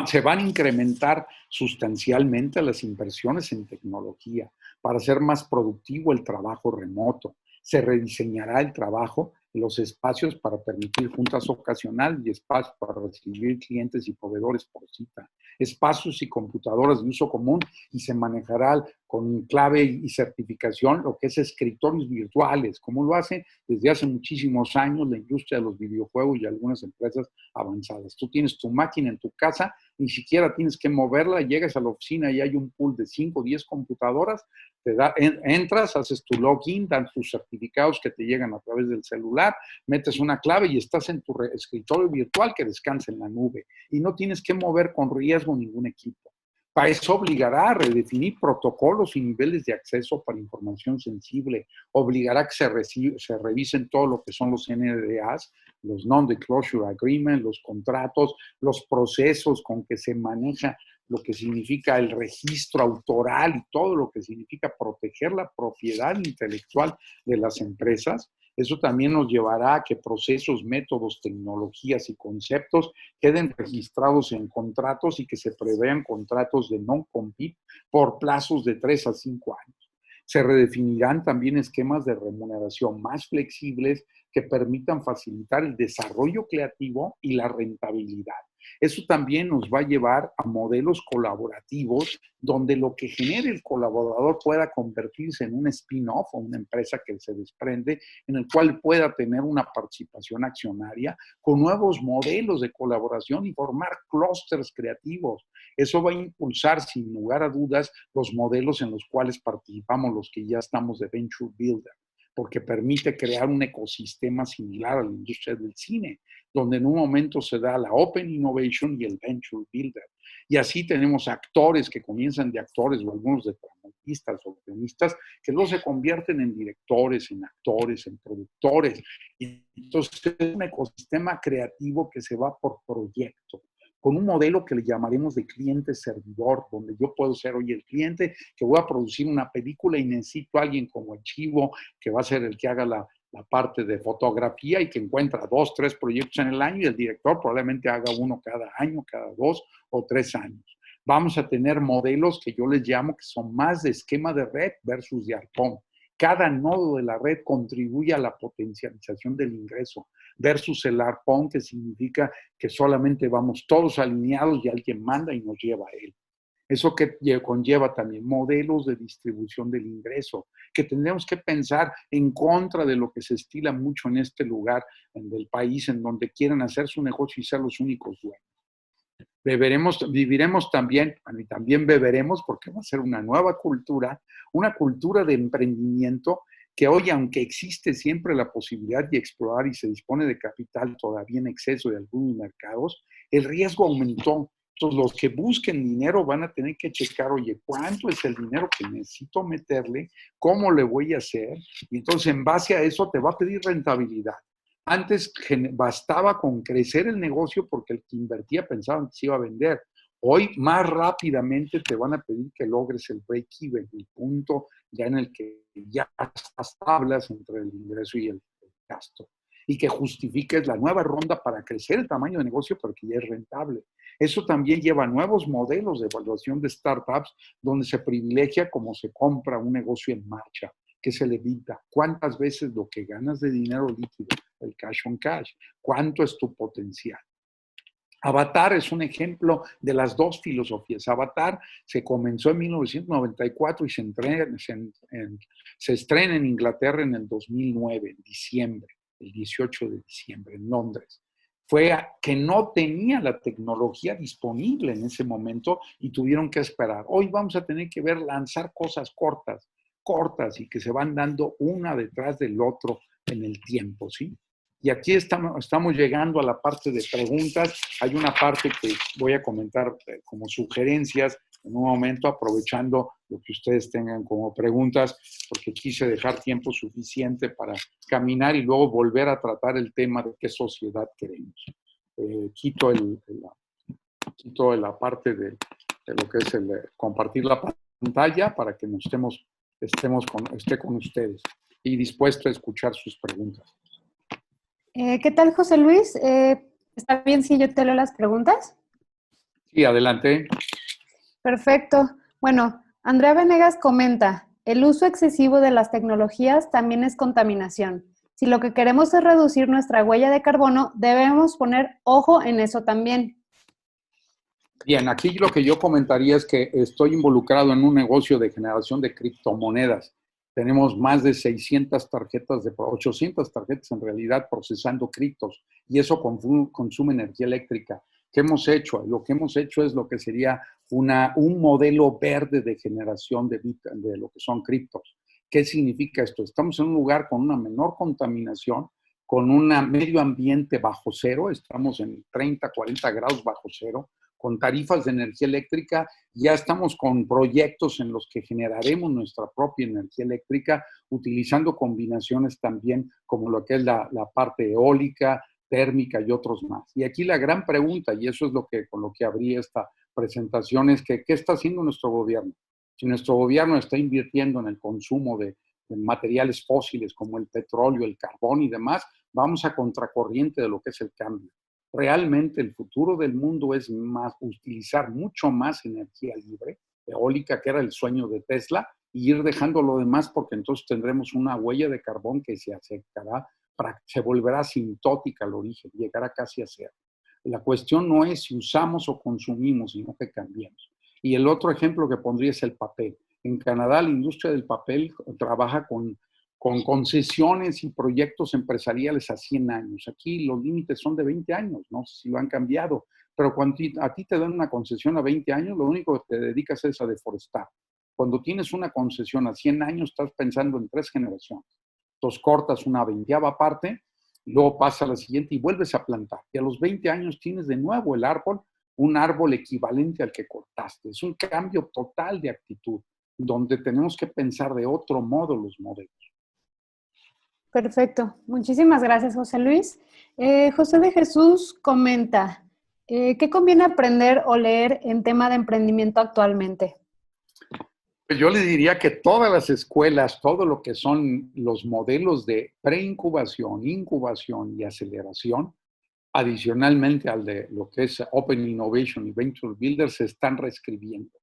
Se van a incrementar sustancialmente las inversiones en tecnología para hacer más productivo el trabajo remoto. Se rediseñará el trabajo, los espacios para permitir juntas ocasionales y espacios para recibir clientes y proveedores por cita. Espacios y computadoras de uso común y se manejará con clave y certificación lo que es escritorios virtuales, como lo hace desde hace muchísimos años la industria de los videojuegos y algunas empresas avanzadas. Tú tienes tu máquina en tu casa, ni siquiera tienes que moverla, llegas a la oficina y hay un pool de 5 o 10 computadoras, entras, haces tu login, dan tus certificados que te llegan a través del celular, metes una clave y estás en tu escritorio virtual que descansa en la nube y no tienes que mover con riesgo ningún equipo. Para eso obligará a redefinir protocolos y niveles de acceso para información sensible, obligará a que se revisen todo lo que son los NDAs, los Non-Disclosure Agreements, los contratos, los procesos con que se maneja lo que significa el registro autoral y todo lo que significa proteger la propiedad intelectual de las empresas. Eso también nos llevará a que procesos, métodos, tecnologías y conceptos queden registrados en contratos y que se prevean contratos de non-compete por plazos de 3 a 5 años. Se redefinirán también esquemas de remuneración más flexibles que permitan facilitar el desarrollo creativo y la rentabilidad. Eso también nos va a llevar a modelos colaborativos donde lo que genere el colaborador pueda convertirse en un spin-off o una empresa que se desprende, en el cual pueda tener una participación accionaria con nuevos modelos de colaboración y formar clústeres creativos. Eso va a impulsar, sin lugar a dudas, los modelos en los cuales participamos los que ya estamos de Venture Builder, porque permite crear un ecosistema similar a la industria del cine, donde en un momento se da la Open Innovation y el Venture Builder. Y así tenemos actores que comienzan de actores o algunos de dramatistas o guionistas que luego se convierten en directores, en actores, en productores. Y entonces es un ecosistema creativo que se va por proyecto, con un modelo que le llamaremos de cliente-servidor, donde yo puedo ser hoy el cliente que voy a producir una película y necesito a alguien como archivo que va a ser el que haga la parte de fotografía y que encuentra 2, 3 proyectos en el año y el director probablemente haga uno cada año, cada 2 o 3 años. Vamos a tener modelos que yo les llamo que son más de esquema de red versus de arpón. Cada nodo de la red contribuye a la potencialización del ingreso versus el arpón, que significa que solamente vamos todos alineados y alguien manda y nos lleva a él. Eso que conlleva también modelos de distribución del ingreso, que tendremos que pensar en contra de lo que se estila mucho en este lugar del país, en donde quieren hacer su negocio y ser los únicos dueños. Viviremos también, y también beberemos, porque va a ser una nueva cultura, una cultura de emprendimiento que hoy, aunque existe siempre la posibilidad de explorar y se dispone de capital todavía en exceso de algunos mercados, el riesgo aumentó. Entonces, los que busquen dinero van a tener que checar, oye, ¿cuánto es el dinero que necesito meterle? ¿Cómo le voy a hacer? Y entonces, en base a eso, te va a pedir rentabilidad. Antes bastaba con crecer el negocio porque el que invertía pensaba que se iba a vender. Hoy, más rápidamente te van a pedir que logres el break-even, el punto ya en el que ya estás tablas entre el ingreso y el gasto. Y que justifiques la nueva ronda para crecer el tamaño de negocio, pero que ya es rentable. Eso también lleva a nuevos modelos de evaluación de startups donde se privilegia cómo se compra un negocio en marcha, que se le evita. ¿Cuántas veces lo que ganas de dinero líquido, el cash on cash? ¿Cuánto es tu potencial? Avatar es un ejemplo de las dos filosofías. Avatar se comenzó en 1994 y se estrena en Inglaterra en el 2009, en diciembre, el 18 de diciembre, en Londres. Fue que no tenía la tecnología disponible en ese momento y tuvieron que esperar. Hoy vamos a tener que lanzar cosas cortas y que se van dando una detrás del otro en el tiempo, ¿sí? Y aquí estamos llegando a la parte de preguntas. Hay una parte que voy a comentar como sugerencias en un momento, aprovechando lo que ustedes tengan como preguntas, porque quise dejar tiempo suficiente para caminar y luego volver a tratar el tema de qué sociedad queremos. Quito la parte de lo que es el compartir la pantalla para que esté con ustedes y dispuesto a escuchar sus preguntas. ¿Qué tal, José Luis? ¿Está bien si yo te leo las preguntas? Sí, adelante. Perfecto. Bueno, Andrea Venegas comenta, el uso excesivo de las tecnologías también es contaminación. Si lo que queremos es reducir nuestra huella de carbono, debemos poner ojo en eso también. Bien, aquí lo que yo comentaría es que estoy involucrado en un negocio de generación de criptomonedas. Tenemos más de 800 tarjetas en realidad procesando criptos y eso consume energía eléctrica. ¿Qué hemos hecho? Lo que hemos hecho es lo que sería un modelo verde de generación de lo que son criptos. ¿Qué significa esto? Estamos en un lugar con una menor contaminación, con un medio ambiente bajo cero, estamos en 30, 40 grados bajo cero, con tarifas de energía eléctrica, ya estamos con proyectos en los que generaremos nuestra propia energía eléctrica, utilizando combinaciones también como lo que es la parte eólica, térmica y otros más. Y aquí la gran pregunta, y eso es con lo que abrí esta presentación, es que ¿qué está haciendo nuestro gobierno? Si nuestro gobierno está invirtiendo en el consumo de materiales fósiles como el petróleo, el carbón y demás, vamos a contracorriente de lo que es el cambio. Realmente el futuro del mundo es utilizar mucho más energía libre, eólica, que era el sueño de Tesla, y ir dejando lo demás porque entonces tendremos una huella de carbón que se volverá asintótica al origen, llegará casi a cero. La cuestión no es si usamos o consumimos, sino que cambiemos. Y el otro ejemplo que pondría es el papel. En Canadá la industria del papel trabaja con concesiones y proyectos empresariales a 100 años. Aquí los límites son de 20 años, no sé si lo han cambiado, pero cuando a ti te dan una concesión a 20 años, lo único que te dedicas es a deforestar. Cuando tienes una concesión a 100 años, estás pensando en 3 generaciones. Entonces cortas una 20ª parte, luego pasa a la siguiente y vuelves a plantar. Y a los 20 años tienes de nuevo un árbol equivalente al que cortaste. Es un cambio total de actitud, donde tenemos que pensar de otro modo los modelos. Perfecto. Muchísimas gracias, José Luis. José de Jesús comenta, ¿qué conviene aprender o leer en tema de emprendimiento actualmente? Pues yo le diría que todas las escuelas, todo lo que son los modelos de preincubación, incubación y aceleración, adicionalmente al de lo que es Open Innovation y Venture Builder, se están reescribiendo.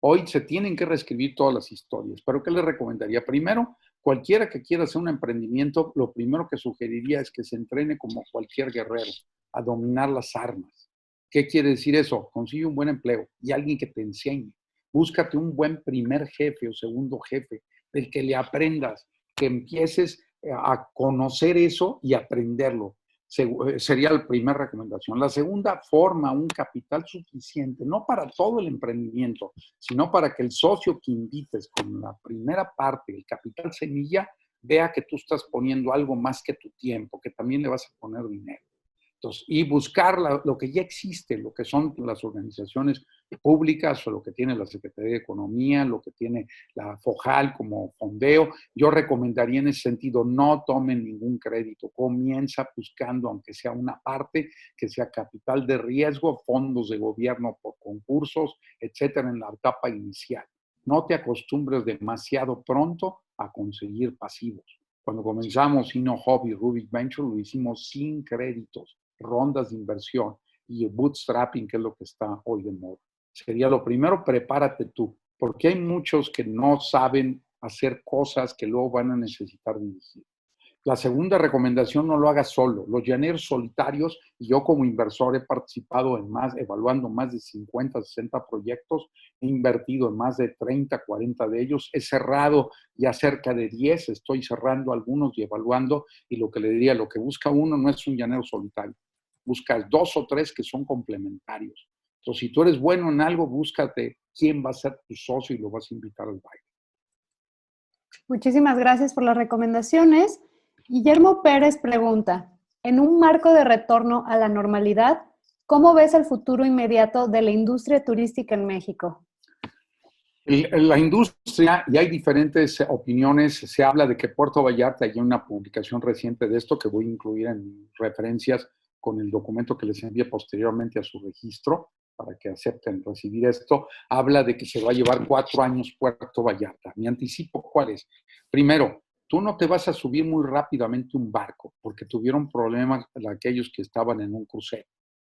Hoy se tienen que reescribir todas las historias, pero ¿qué les recomendaría? Primero, cualquiera que quiera hacer un emprendimiento, lo primero que sugeriría es que se entrene como cualquier guerrero, a dominar las armas. ¿Qué quiere decir eso? Consigue un buen empleo y alguien que te enseñe. Búscate un buen primer jefe o segundo jefe, del que le aprendas, que empieces a conocer eso y aprenderlo. Sería la primera recomendación. La segunda, forma un capital suficiente, no para todo el emprendimiento, sino para que el socio que invites con la primera parte, el capital semilla, vea que tú estás poniendo algo más que tu tiempo, que también le vas a poner dinero. Entonces, y buscar lo que ya existe, lo que son las organizaciones públicas o lo que tiene la Secretaría de Economía, lo que tiene la FOJAL como fondeo. Yo recomendaría en ese sentido, no tomen ningún crédito, comienza buscando, aunque sea una parte, que sea capital de riesgo, fondos de gobierno por concursos, etcétera, en la etapa inicial. No te acostumbres demasiado pronto a conseguir pasivos. Cuando comenzamos InnoHub y Rubik Venture lo hicimos sin créditos, rondas de inversión y bootstrapping, que es lo que está hoy de moda. Sería lo primero, prepárate tú, porque hay muchos que no saben hacer cosas que luego van a necesitar dirigir. La segunda recomendación, no lo hagas solo. Los llaneros solitarios, y yo como inversor he participado evaluando más de 50, 60 proyectos, he invertido en más de 30, 40 de ellos, he cerrado ya cerca de 10, estoy cerrando algunos y evaluando, y lo que le diría, lo que busca uno no es un llanero solitario, buscas 2 o 3 que son complementarios. Entonces, si tú eres bueno en algo, búscate quién va a ser tu socio y lo vas a invitar al baile. Muchísimas gracias por las recomendaciones. Guillermo Pérez pregunta, en un marco de retorno a la normalidad, ¿cómo ves el futuro inmediato de la industria turística en México? La industria, y hay diferentes opiniones, se habla de que Puerto Vallarta, hay una publicación reciente de esto que voy a incluir en referencias con el documento que les envié posteriormente a su registro, para que acepten recibir esto, habla de que se va a llevar 4 años Puerto Vallarta. Mi anticipo, ¿cuál es? Primero, tú no te vas a subir muy rápidamente un barco, porque tuvieron problemas aquellos que estaban en un crucero.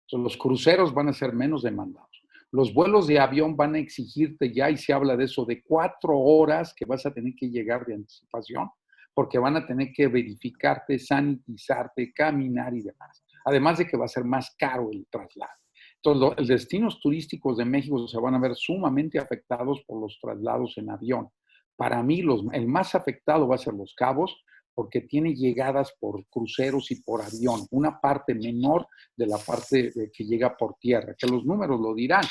Entonces, los cruceros van a ser menos demandados. Los vuelos de avión van a exigirte ya, y se habla de eso, de 4 horas que vas a tener que llegar de anticipación, porque van a tener que verificarte, sanitizarte, caminar y demás. Además de que va a ser más caro el traslado. Entonces, los destinos turísticos de México se van a ver sumamente afectados por los traslados en avión. Para mí, el más afectado va a ser Los Cabos, porque tiene llegadas por cruceros y por avión, una parte menor de la parte que llega por tierra, que los números lo dirán.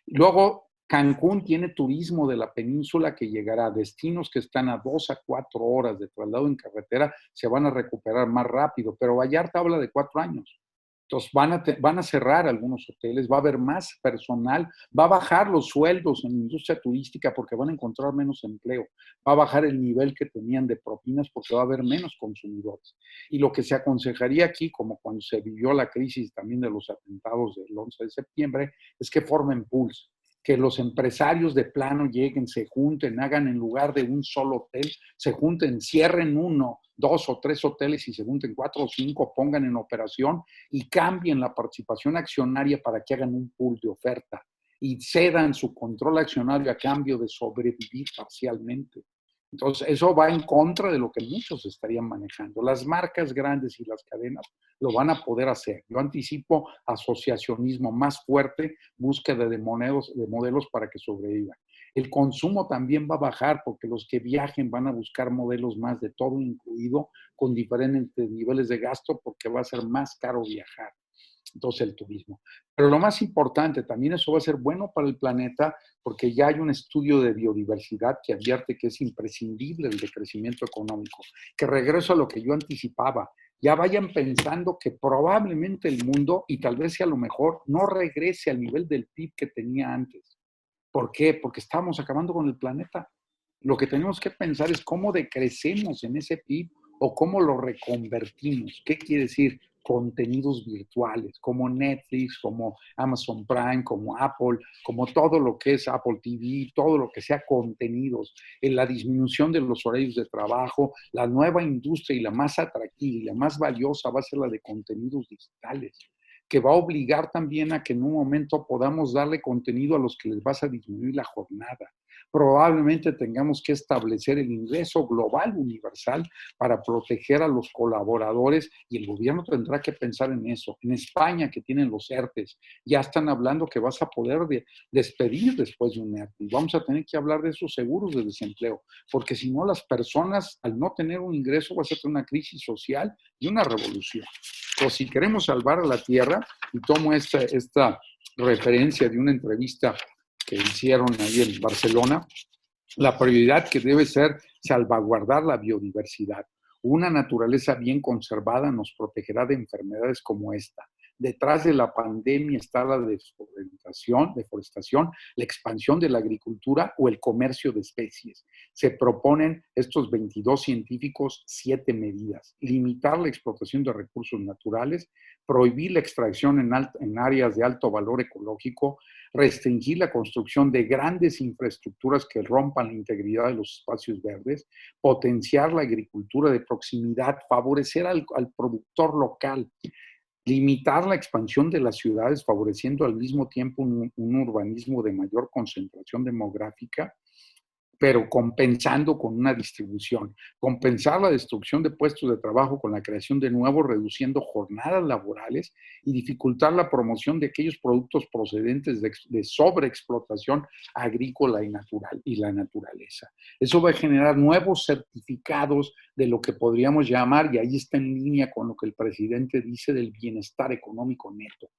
Luego, Cancún tiene turismo de la península que llegará a destinos que están a 2 a 4 horas de traslado en carretera, se van a recuperar más rápido, pero Vallarta habla de 4 años. Entonces van a cerrar algunos hoteles, va a haber más personal, va a bajar los sueldos en la industria turística porque van a encontrar menos empleo, va a bajar el nivel que tenían de propinas porque va a haber menos consumidores. Y lo que se aconsejaría aquí, como cuando se vivió la crisis también de los atentados del 11 de septiembre, es que formen pools, que los empresarios de plano lleguen, se junten, hagan en lugar de un solo hotel, se junten, cierren 1, 2 o 3 hoteles y se junten 4 o 5, pongan en operación y cambien la participación accionaria para que hagan un pool de oferta y cedan su control accionario a cambio de sobrevivir parcialmente. Entonces, eso va en contra de lo que muchos estarían manejando. Las marcas grandes y las cadenas lo van a poder hacer. Yo anticipo asociacionismo más fuerte, búsqueda de modelos para que sobrevivan. El consumo también va a bajar porque los que viajen van a buscar modelos más de todo incluido, con diferentes niveles de gasto, porque va a ser más caro viajar. Entonces, el turismo. Pero lo más importante, también eso va a ser bueno para el planeta, porque ya hay un estudio de biodiversidad que advierte que es imprescindible el decrecimiento económico. Que regreso a lo que yo anticipaba, ya vayan pensando que probablemente el mundo, y tal vez sea lo mejor, no regrese al nivel del PIB que tenía antes. ¿Por qué? Porque estamos acabando con el planeta. Lo que tenemos que pensar es cómo decrecemos en ese PIB o cómo lo reconvertimos. ¿Qué quiere decir? Contenidos virtuales, como Netflix, como Amazon Prime, como Apple, como todo lo que es Apple TV, todo lo que sea contenidos, en la disminución de los horarios de trabajo, la nueva industria y la más atractiva y la más valiosa va a ser la de contenidos digitales, que va a obligar también a que en un momento podamos darle contenido a los que les vas a disminuir la jornada. Probablemente tengamos que establecer el ingreso global universal para proteger a los colaboradores y el gobierno tendrá que pensar en eso. En España, que tienen los ERTES, ya están hablando que vas a poder despedir después de un ERTE. Y vamos a tener que hablar de esos seguros de desempleo, porque si no, las personas, al no tener un ingreso, va a ser una crisis social y una revolución. Entonces, si queremos salvar a la tierra, y tomo esta referencia de una entrevista que hicieron ahí en Barcelona, la prioridad que debe ser salvaguardar la biodiversidad. Una naturaleza bien conservada nos protegerá de enfermedades como esta. Detrás de la pandemia está la deforestación, la expansión de la agricultura o el comercio de especies. Se proponen estos 22 científicos 7 medidas. Limitar la explotación de recursos naturales, prohibir la extracción en áreas de alto valor ecológico, restringir la construcción de grandes infraestructuras que rompan la integridad de los espacios verdes, potenciar la agricultura de proximidad, favorecer al productor local, limitar la expansión de las ciudades, favoreciendo al mismo tiempo un urbanismo de mayor concentración demográfica, pero compensando con una distribución. Compensar la destrucción de puestos de trabajo con la creación de nuevos, reduciendo jornadas laborales y dificultar la promoción de aquellos productos procedentes de sobreexplotación agrícola y la naturaleza. Eso va a generar nuevos certificados de lo que podríamos llamar, y ahí está en línea con lo que el presidente dice, del bienestar económico neto.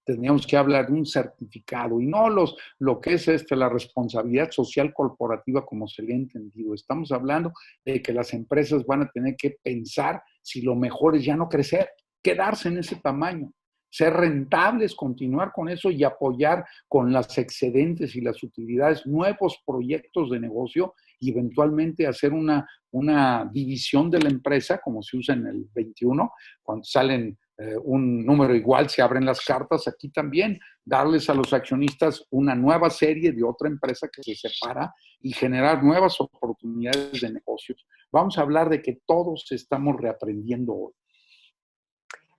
Tendríamos que hablar de un certificado y no lo que es la responsabilidad social corporativa como se le ha entendido. Estamos hablando de que las empresas van a tener que pensar si lo mejor es ya no crecer, quedarse en ese tamaño, ser rentables, continuar con eso y apoyar con las excedentes y las utilidades nuevos proyectos de negocio y eventualmente hacer una división de la empresa, como se usa en el 21, cuando salen un número igual, se abren las cartas, aquí también darles a los accionistas una nueva serie de otra empresa que se separa y generar nuevas oportunidades de negocios. Vamos a hablar de que todos estamos reaprendiendo hoy.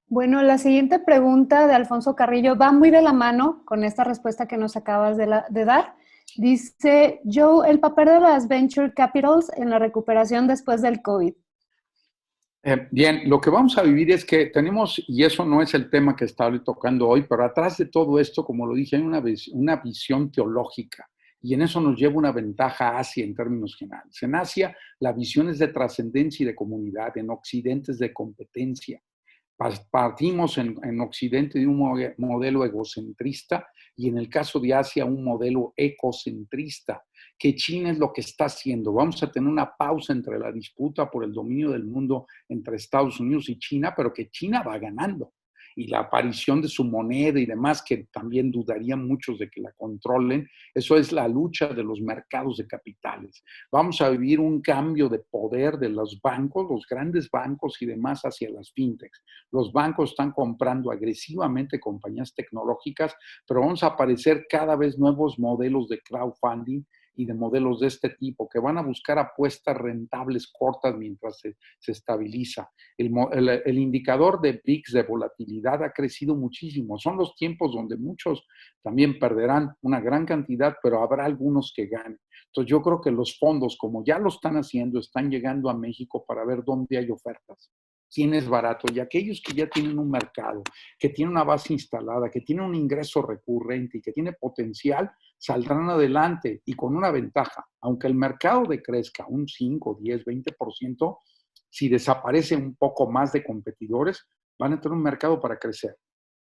Bueno, la siguiente pregunta de Alfonso Carrillo va muy de la mano con esta respuesta que nos acabas de dar. Dice, Joe, el papel de las venture capitals en la recuperación después del COVID. Bien, lo que vamos a vivir es que tenemos, y eso no es el tema que estaba tocando hoy, pero atrás de todo esto, como lo dije, hay una visión teológica, y en eso nos lleva una ventaja Asia en términos generales. En Asia, la visión es de trascendencia y de comunidad, en Occidente es de competencia. Partimos en Occidente de un modelo egocentrista y en el caso de Asia un modelo ecocentrista, que China es lo que está haciendo. Vamos a tener una pausa entre la disputa por el dominio del mundo entre Estados Unidos y China, pero que China va ganando. Y la aparición de su moneda y demás, que también dudarían muchos de que la controlen, eso es la lucha de los mercados de capitales. Vamos a vivir un cambio de poder de los bancos, los grandes bancos y demás hacia las fintechs. Los bancos están comprando agresivamente compañías tecnológicas, pero vamos a aparecer cada vez nuevos modelos de crowdfunding y de modelos de este tipo, que van a buscar apuestas rentables cortas mientras se estabiliza. El indicador de VIX de volatilidad ha crecido muchísimo. Son los tiempos donde muchos también perderán una gran cantidad, pero habrá algunos que ganen. Entonces yo creo que los fondos, como ya lo están haciendo, están llegando a México para ver dónde hay ofertas. ¿Quién es barato? Y aquellos que ya tienen un mercado, que tienen una base instalada, que tienen un ingreso recurrente y que tiene potencial, saldrán adelante y con una ventaja. Aunque el mercado decrezca un 5, 10, 20%, si desaparece un poco más de competidores, van a tener un mercado para crecer.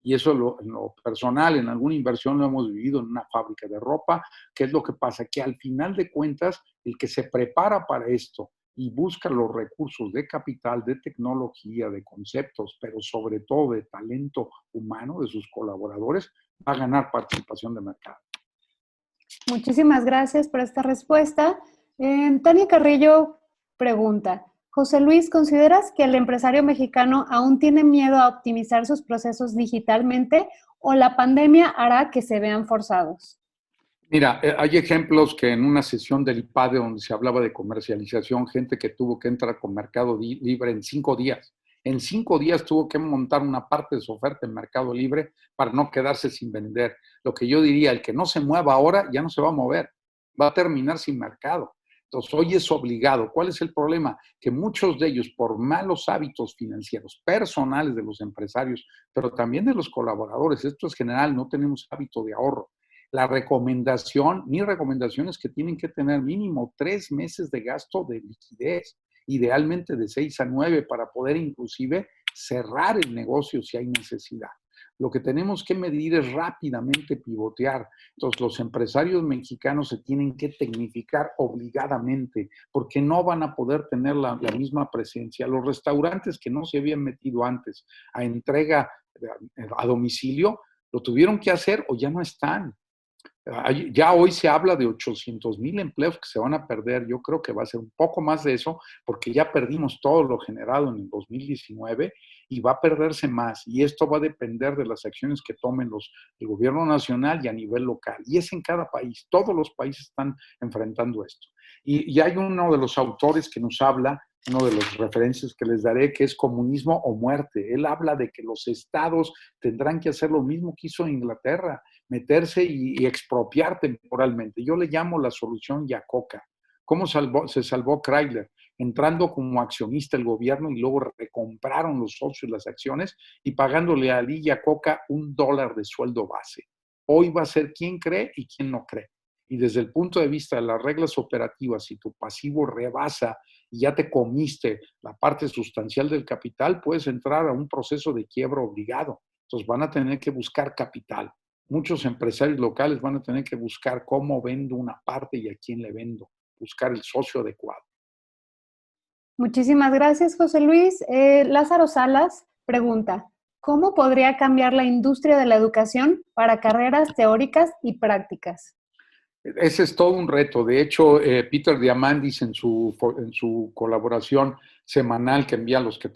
Y eso en lo personal, en alguna inversión lo hemos vivido en una fábrica de ropa. ¿Qué es lo que pasa? Que al final de cuentas, el que se prepara para esto y busca los recursos de capital, de tecnología, de conceptos, pero sobre todo de talento humano de sus colaboradores, va a ganar participación de mercado. Muchísimas gracias por esta respuesta. Tania Carrillo pregunta, José Luis, ¿consideras que el empresario mexicano aún tiene miedo a optimizar sus procesos digitalmente o la pandemia hará que se vean forzados? Mira, hay ejemplos que en una sesión del IPADE donde se hablaba de comercialización, gente que tuvo que entrar con Mercado Libre en 5 días. En 5 días tuvo que montar una parte de su oferta en Mercado Libre para no quedarse sin vender. Lo que yo diría, el que no se mueva ahora ya no se va a mover. va a terminar sin mercado. Entonces, hoy es obligado. ¿Cuál es el problema? Que muchos de ellos, por malos hábitos financieros personales de los empresarios, pero también de los colaboradores, esto es general, no tenemos hábito de ahorro. Mi recomendación es que tienen que tener mínimo 3 meses de gasto de liquidez, idealmente de 6 a 9, para poder inclusive cerrar el negocio si hay necesidad. Lo que tenemos que medir es rápidamente pivotear. Entonces, los empresarios mexicanos se tienen que tecnificar obligadamente porque no van a poder tener la misma presencia. Los restaurantes que no se habían metido antes a entrega a domicilio, lo tuvieron que hacer o ya no están. Ya hoy se habla de 800,000 empleos que se van a perder. Yo creo que va a ser un poco más de eso porque ya perdimos todo lo generado en el 2019 y va a perderse más. Y esto va a depender de las acciones que tomen el gobierno nacional y a nivel local. Y es en cada país. Todos los países están enfrentando esto. Y hay uno de los autores que nos habla, uno de los referencias que les daré, que es Comunismo o Muerte. Él habla de que los estados tendrán que hacer lo mismo que hizo Inglaterra, meterse y expropiar temporalmente. Yo le llamo la solución Yacoca. ¿Cómo se salvó Chrysler? Entrando como accionista el gobierno y luego recompraron los socios las acciones y pagándole a Lee Iacocca $1 de sueldo base. Hoy va a ser quién cree y quién no cree. Y desde el punto de vista de las reglas operativas, si tu pasivo rebasa y ya te comiste la parte sustancial del capital, puedes entrar a un proceso de quiebra obligado. Entonces van a tener que buscar capital. Muchos empresarios locales van a tener que buscar cómo vendo una parte y a quién le vendo, buscar el socio adecuado. Muchísimas gracias, José Luis. Lázaro Salas pregunta, ¿cómo podría cambiar la industria de la educación para carreras teóricas y prácticas? Ese es todo un reto. De hecho, Peter Diamandis en su colaboración semanal que envía a los que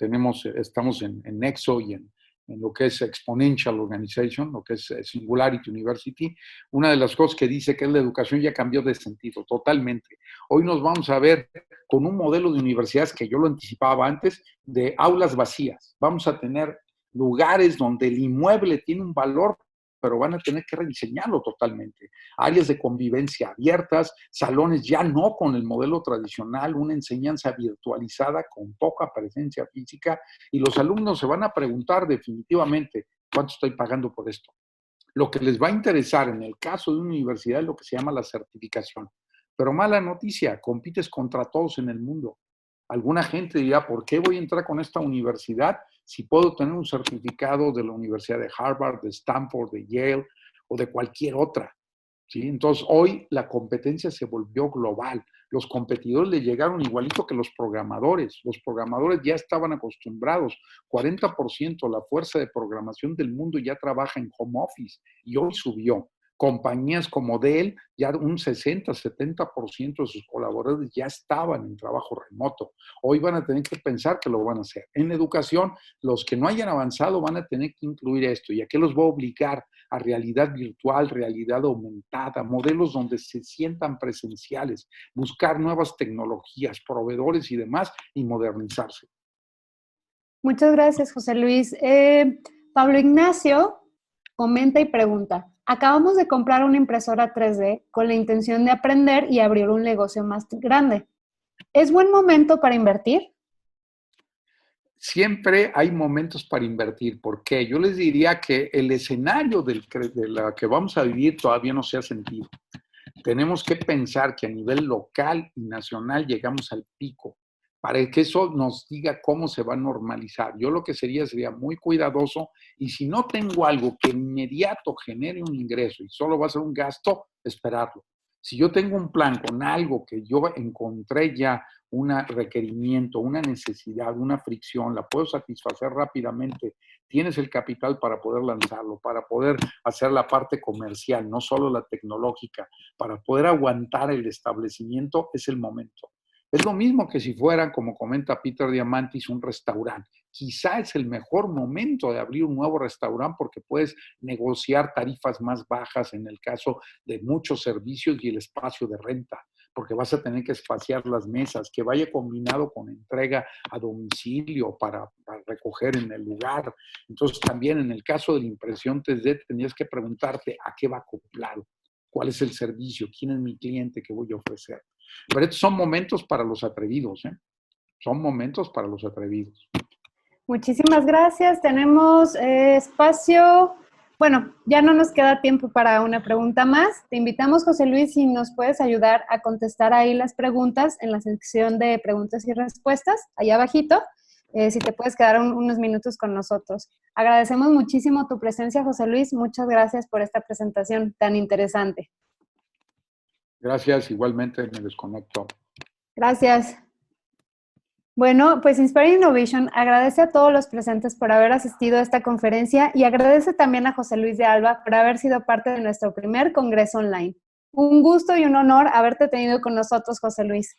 estamos en Nexo y en lo que es Exponential Organization, lo que es Singularity University, una de las cosas que dice que es la educación ya cambió de sentido totalmente. Hoy nos vamos a ver con un modelo de universidades que yo lo anticipaba antes, de aulas vacías. Vamos a tener lugares donde el inmueble tiene un valor, pero van a tener que rediseñarlo totalmente. Áreas de convivencia abiertas, salones ya no con el modelo tradicional, una enseñanza virtualizada con poca presencia física, y los alumnos se van a preguntar definitivamente, ¿cuánto estoy pagando por esto? Lo que les va a interesar en el caso de una universidad es lo que se llama la certificación. Pero mala noticia, compites contra todos en el mundo. Alguna gente dirá, ¿por qué voy a entrar con esta universidad si puedo tener un certificado de la Universidad de Harvard, de Stanford, de Yale o de cualquier otra? ¿Sí? Entonces, hoy la competencia se volvió global. Los competidores le llegaron igualito que los programadores. Los programadores ya estaban acostumbrados. 40% la fuerza de programación del mundo ya trabaja en home office y hoy subió. Compañías como Dell, ya un 60-70% de sus colaboradores ya estaban en trabajo remoto. Hoy van a tener que pensar que lo van a hacer. En educación, los que no hayan avanzado van a tener que incluir esto. ¿Y a qué los va a obligar? A realidad virtual, realidad aumentada, modelos donde se sientan presenciales, buscar nuevas tecnologías, proveedores y demás, y modernizarse. Muchas gracias, José Luis. Pablo Ignacio comenta y pregunta, acabamos de comprar una impresora 3D con la intención de aprender y abrir un negocio más grande. ¿Es buen momento para invertir? Siempre hay momentos para invertir. ¿Por qué? Yo les diría que el escenario de la que vamos a vivir todavía no se ha sentido. Tenemos que pensar que a nivel local y nacional llegamos al pico para que eso nos diga cómo se va a normalizar. Yo lo que sería muy cuidadoso, y si no tengo algo que inmediato genere un ingreso y solo va a ser un gasto, esperarlo. Si yo tengo un plan con algo que yo encontré ya un requerimiento, una necesidad, una fricción, la puedo satisfacer rápidamente, tienes el capital para poder lanzarlo, para poder hacer la parte comercial, no solo la tecnológica, para poder aguantar el establecimiento, es el momento. Es lo mismo que si fuera, como comenta Peter Diamandis, un restaurante. Quizá es el mejor momento de abrir un nuevo restaurante porque puedes negociar tarifas más bajas en el caso de muchos servicios y el espacio de renta, porque vas a tener que espaciar las mesas, que vaya combinado con entrega a domicilio para recoger en el lugar. Entonces, también en el caso de la impresión 3D, tenías que preguntarte a qué va acoplado. ¿Cuál es el servicio? ¿Quién es mi cliente que voy a ofrecer? Pero estos son momentos para los atrevidos, ¿eh? Son momentos para los atrevidos. Muchísimas gracias. Tenemos espacio. Bueno, ya no nos queda tiempo para una pregunta más. Te invitamos, José Luis, si nos puedes ayudar a contestar ahí las preguntas en la sección de preguntas y respuestas, allá abajito. Si te puedes quedar unos minutos con nosotros. Agradecemos muchísimo tu presencia, José Luis. Muchas gracias por esta presentación tan interesante. Gracias, igualmente me desconecto. Gracias. Bueno, pues Inspire Innovation agradece a todos los presentes por haber asistido a esta conferencia y agradece también a José Luis de Alba por haber sido parte de nuestro primer congreso online. Un gusto y un honor haberte tenido con nosotros, José Luis.